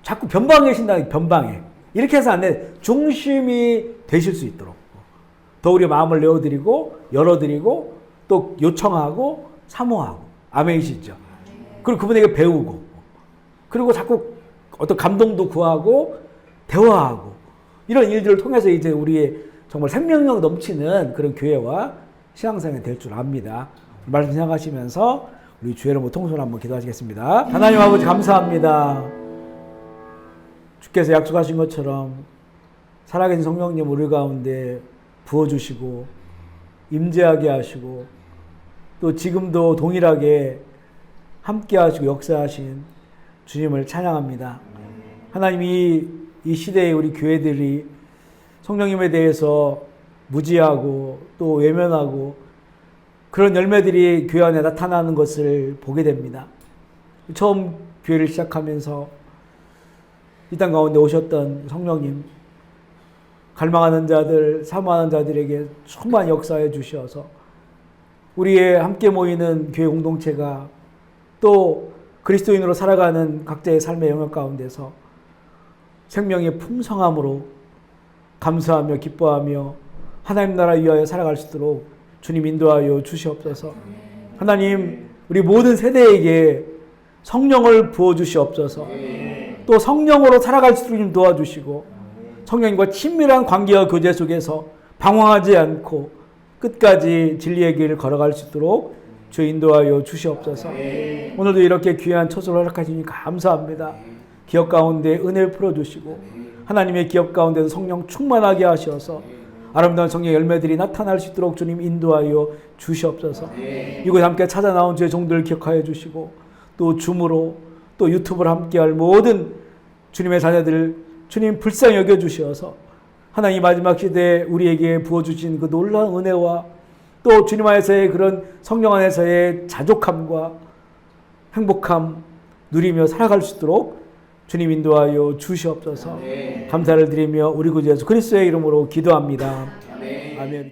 자꾸 변방에 계신다. 변방에 이렇게 해서 안 돼. 중심이 되실 수 있도록 더 우리 마음을 내어드리고 열어드리고 또 요청하고 사모하고 아멘이시죠. 그리고 그분에게 배우고 그리고 자꾸 어떤 감동도 구하고 대화하고 이런 일들을 통해서 이제 우리의 정말 생명력 넘치는 그런 교회와 신앙생활이 될 줄 압니다. 말씀 생각하시면서 우리 주의 이름으로 통솔 한번 기도하시겠습니다. 하나님 아버지 감사합니다. 주께서 약속하신 것처럼 살아계신 성령님 우리 가운데 부어주시고 임재하게 하시고 또 지금도 동일하게 함께 하시고 역사하신 주님을 찬양합니다. 하나님 이 시대에 우리 교회들이 성령님에 대해서 무지하고 또 외면하고 그런 열매들이 교회 안에 나타나는 것을 보게 됩니다. 처음 교회를 시작하면서 이 땅 가운데 오셨던 성령님, 갈망하는 자들, 사모하는 자들에게 충만히 역사해 주셔서 우리의 함께 모이는 교회 공동체가 또 그리스도인으로 살아가는 각자의 삶의 영역 가운데서 생명의 풍성함으로 감사하며 기뻐하며 하나님 나라 위하여 살아갈 수 있도록 주님 인도하여 주시옵소서. 하나님 우리 모든 세대에게 성령을 부어주시옵소서. 또 성령으로 살아갈 수 있도록 도와주시고 성령님과 친밀한 관계와 교제 속에서 방황하지 않고 끝까지 진리의 길을 걸어갈 수 있도록 주 인도하여 주시옵소서. 오늘도 이렇게 귀한 처소를 허락하시니 감사합니다. 기업 가운데 은혜를 풀어주시고 하나님의 기업 가운데서 성령 충만하게 하셔서 아름다운 성령의 열매들이 나타날 수 있도록 주님 인도하여 주시옵소서. 이곳에 함께 찾아 나온 주의 종들을 기억하여 주시고 또 줌으로 또 유튜브로 함께할 모든 주님의 자녀들 주님 불쌍히 여겨주셔서 하나님 마지막 시대에 우리에게 부어주신 그 놀라운 은혜와 또 주님 안에서의 그런 성령 안에서의 자족함과 행복함 누리며 살아갈 수 있도록 주님 인도하여 주시옵소서. 감사를 드리며 우리 구주 예수 그리스도의 이름으로 기도합니다. 아멘.